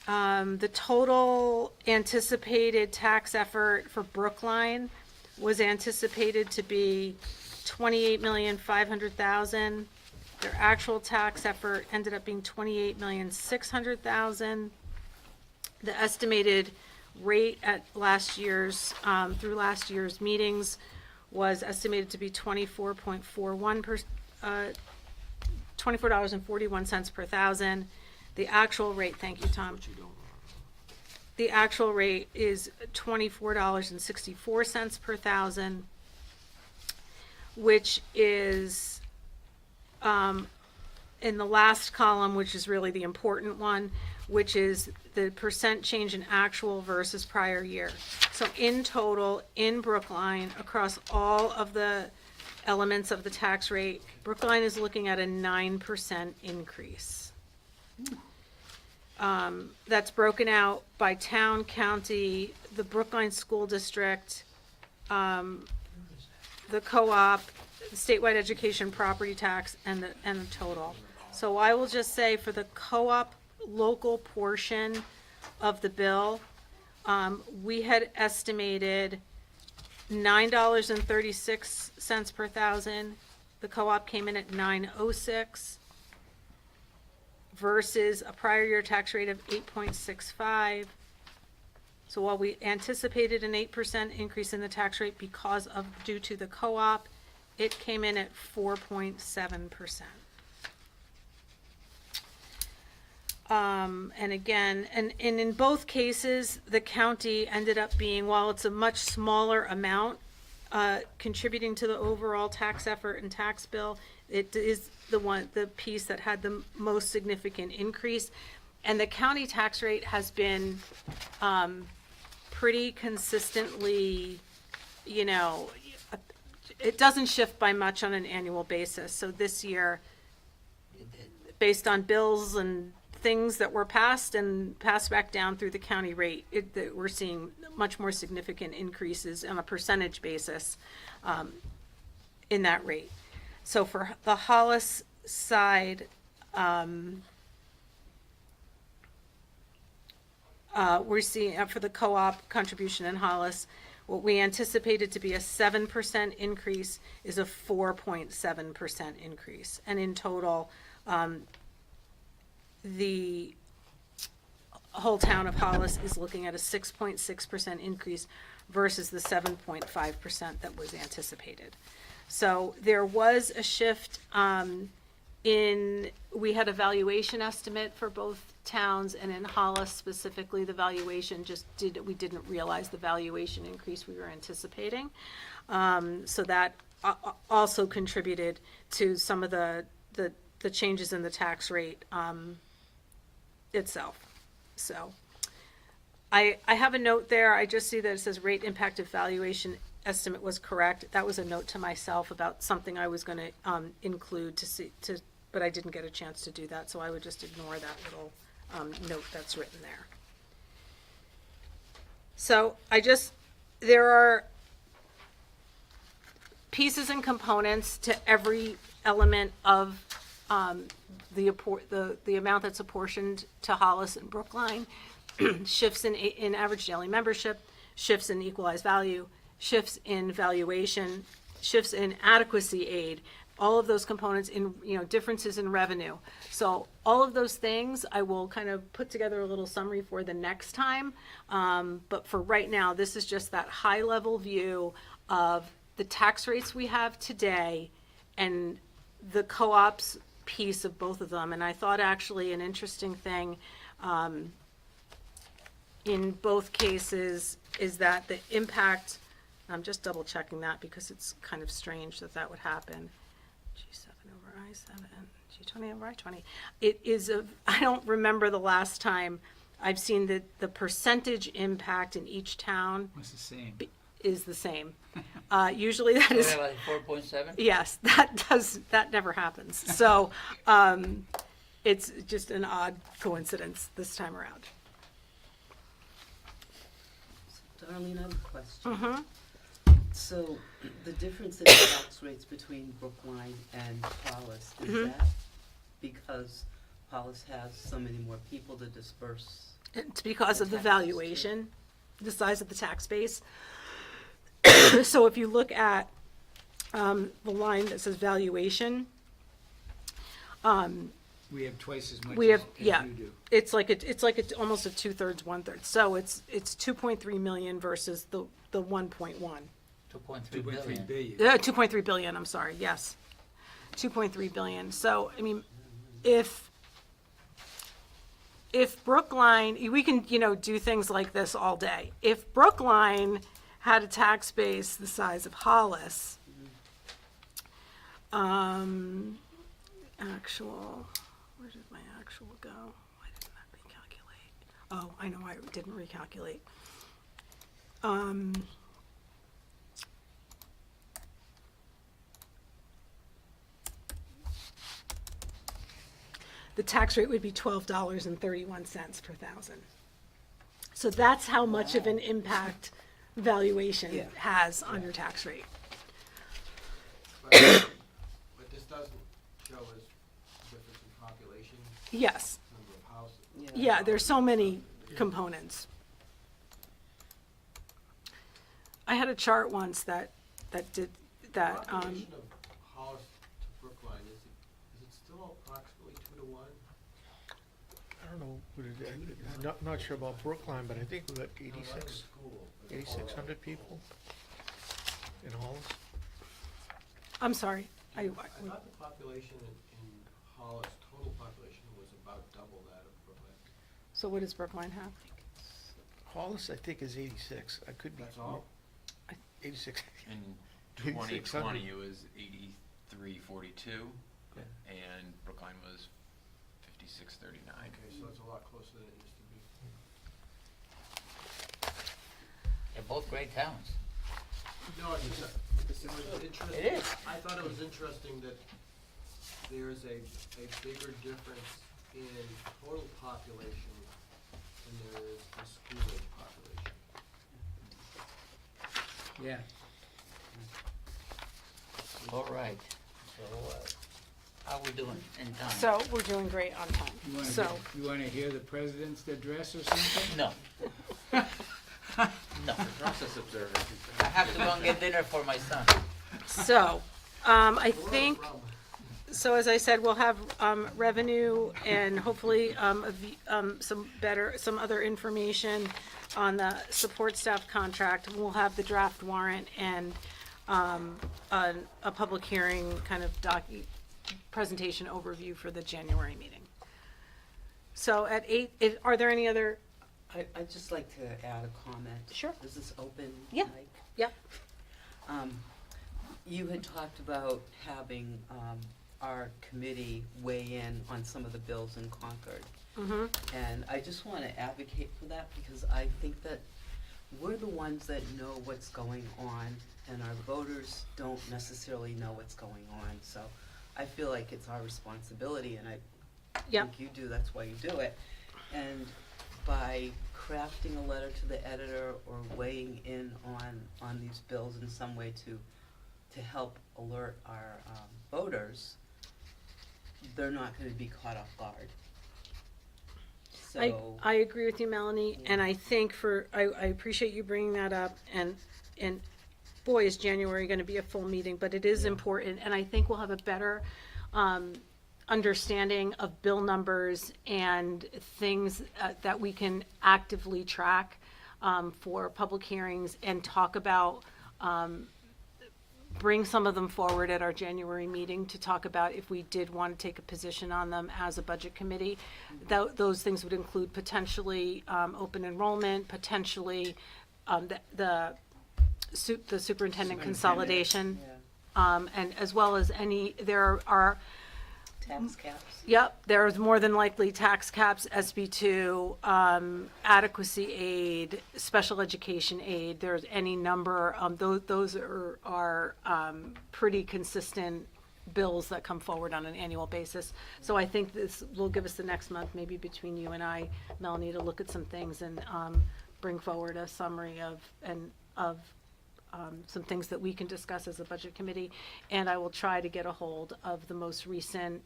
the total anticipated tax effort for Brookline was anticipated to be $28,500,000. Their actual tax effort ended up being $28,600,000. The estimated rate at last year's, through last year's meetings was estimated to be $24.41 per thousand. The actual rate, thank you, Tom. The actual rate is $24.64 per thousand, which is, in the last column, which is really the important one, which is the percent change in actual versus prior year. So in total, in Brookline, across all of the elements of the tax rate, Brookline is looking at a 9% increase. That's broken out by town, county, the Brookline School District, the co-op, the statewide education property tax, and the total. So I will just say for the co-op local portion of the bill, we had estimated $9.36 per thousand. The co-op came in at $9.06 versus a prior year tax rate of 8.65. So while we anticipated an 8% increase in the tax rate due to the co-op, it came in at 4.7%. And again, and in both cases, the county ended up being, while it's a much smaller amount, contributing to the overall tax effort and tax bill, it is the piece that had the most significant increase. And the county tax rate has been, pretty consistently, it doesn't shift by much on an annual basis. So this year, based on bills and things that were passed and passed back down through the county rate, that we're seeing much more significant increases on a percentage basis in that rate. So for the Hollis side, we're seeing, for the co-op contribution in Hollis, what we anticipated to be a 7% increase is a 4.7% increase. And in total, the whole town of Hollis is looking at a 6.6% increase versus the 7.5% that was anticipated. So there was a shift we had a valuation estimate for both towns, and in Hollis specifically, the valuation we didn't realize the valuation increase we were anticipating. So that also contributed to some of the changes in the tax rate itself. So I have a note there. I just see that it says rate impact if valuation estimate was correct. That was a note to myself about something I was going to include but I didn't get a chance to do that, so I would just ignore that little note that's written there. So there are pieces and components to every element of the amount that's apportioned to Hollis and Brookline. Shifts in average daily membership, shifts in equalized value, shifts in valuation, shifts in adequacy aid, all of those components in, differences in revenue. So all of those things, I will kind of put together a little summary for the next time. But for right now, this is just that high level view of the tax rates we have today and the co-ops piece of both of them. And I thought actually an interesting thing in both cases is that the impact, I'm just double checking that because it's kind of strange that would happen. G7 over I7, G20 over I20. It is I don't remember the last time I've seen the percentage impact in each town It's the same. is the same. Usually that is, Like 4.7? yes, that never happens. So it's just an odd coincidence this time around. Darlene, I have a question. Mm-hmm. So the difference in tax rates between Brookline and Hollis, is Mhm. that because Hollis has so many more people to disperse? It's because of the The taxes, too. valuation, the size of the tax base. So if you look at the line that says valuation, We have twice as much We have- as yeah. you do. it's like almost a 2/3, 1/3. So it's 2.3 million versus the 1.1. 2.3 2.3 billion. billion. 2.3 billion, I'm sorry, yes. 2.3 billion. So, I mean, if Brookline, we can, do things like this all day. If Brookline had a tax base the size of Hollis, where did my actual go? Why didn't that recalculate? Oh, I know why it didn't recalculate. The tax rate would be $12.31 per thousand. So that's how much of an impact valuation Yeah. has on your tax rate. But this doesn't show as difference in population, Yes, number of houses. yeah, there's so many components. I had a chart once that did that. Population of Hollis to Brookline, is it still approximately 2 to 1? I don't know, not sure about Brookline, but I think we've got 8,600 people in Hollis. I'm sorry. I thought the population in Hollis, total population, was about double that of Brookline. So what does Brookline have? Hollis, I think, is 86. I could be. That's all? 86. In 8,600. 2020, it was 8342, Yeah. and Brookline was 5639. Okay, so it's a lot closer than it used to be. They're both great towns. No, it's just, This is It was true. interesting. It is. I thought it was interesting that there's a bigger difference in total population than there is the school age population. Yeah. All right, so, how we doing in time? So we're doing great on time. You wanna hear the president's address or something? No. No, Process observer. I have to go and get dinner for my son. So, I Where think, from? so as I said, we'll have revenue and hopefully some other information on the support staff contract. We'll have the draft warrant and a public hearing kind of presentation overview for the January meeting. So at 8, are there any other? I'd just like to add a comment. Sure. Is this open Yeah. mic? Yep. You had talked about having our committee weigh in on some of the bills in Concord. Mm-hmm. And I just want to advocate for that because I think that we're the ones that know what's going on and our voters don't necessarily know what's going on. So I feel like it's our responsibility and I Yep. think you do, that's why you do it. And by crafting a letter to the editor or weighing in on these bills in some way to help alert our voters, they're not gonna be caught off guard. So, I agree with you, Melanie, and I think I appreciate you bringing that up, and boy, is January gonna be a full meeting, but it is important, and I think we'll have a better, understanding of bill numbers and things that we can actively track, for public hearings and talk about, bring some of them forward at our January meeting to talk about if we did want to take a position on them as a budget committee. Those things would include potentially open enrollment, potentially the superintendent consolidation, yeah, and as well as there are, tax caps. yep, there's more than likely tax caps, SB2, adequacy aid, special education aid. There's any number. Those are pretty consistent bills that come forward on an annual basis. So I think this will give us the next month, maybe between you and I, Melanie, to look at some things and bring forward a summary of some things that we can discuss as a budget committee. And I will try to get a hold of the most recent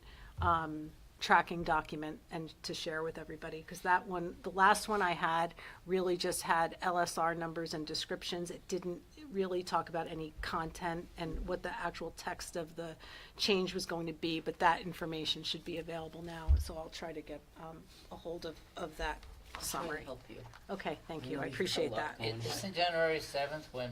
tracking document and to share with everybody, because that one, the last one I had, really just had LSR numbers and descriptions. It didn't really talk about any content and what the actual text of the change was going to be, but that information should be available now, so I'll try to get a hold of that Try to summary. help you. Okay, thank I you, know I you've got a appreciate lot that. going on. Isn't January 7th when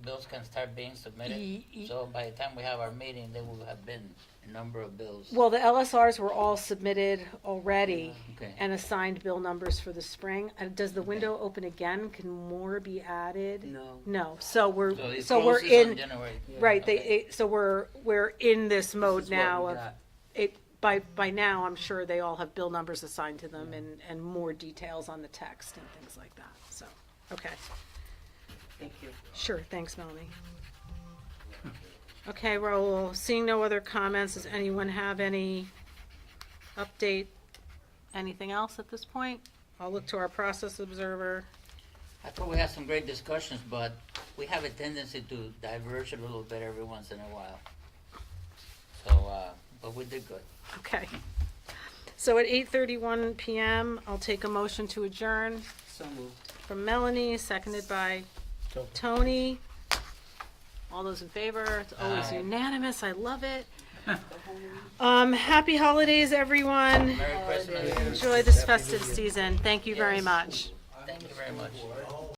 bills can start being submitted? So by the time we have our meeting, there will have been a number of bills. Well, the LSRs were all submitted already Okay. and assigned bill numbers for the spring. Does the window open again? Can more be added? No. No, so So it we're closes on in, January. Yeah. right, Okay. so we're in this mode This is what now we of, got. by now, I'm sure they all have bill numbers assigned to them and more details on the text and things like that, so, okay. Thank you. Sure, thanks, Melanie. Okay, Raul, seeing no other comments, does anyone have any update, anything else at this point? I'll look to our process observer. I thought we had some great discussions, but we have a tendency to diverge a little bit every once in a while. So, but we did good. Okay. So at 8:31 PM, I'll take a motion to adjourn So moved. from Melanie, seconded by Tony. All those in favor? It's always Aye. unanimous. I love it. Happy holidays, everyone. Merry Christmas. Enjoy this festive season. Thank you very much. Thank you very much.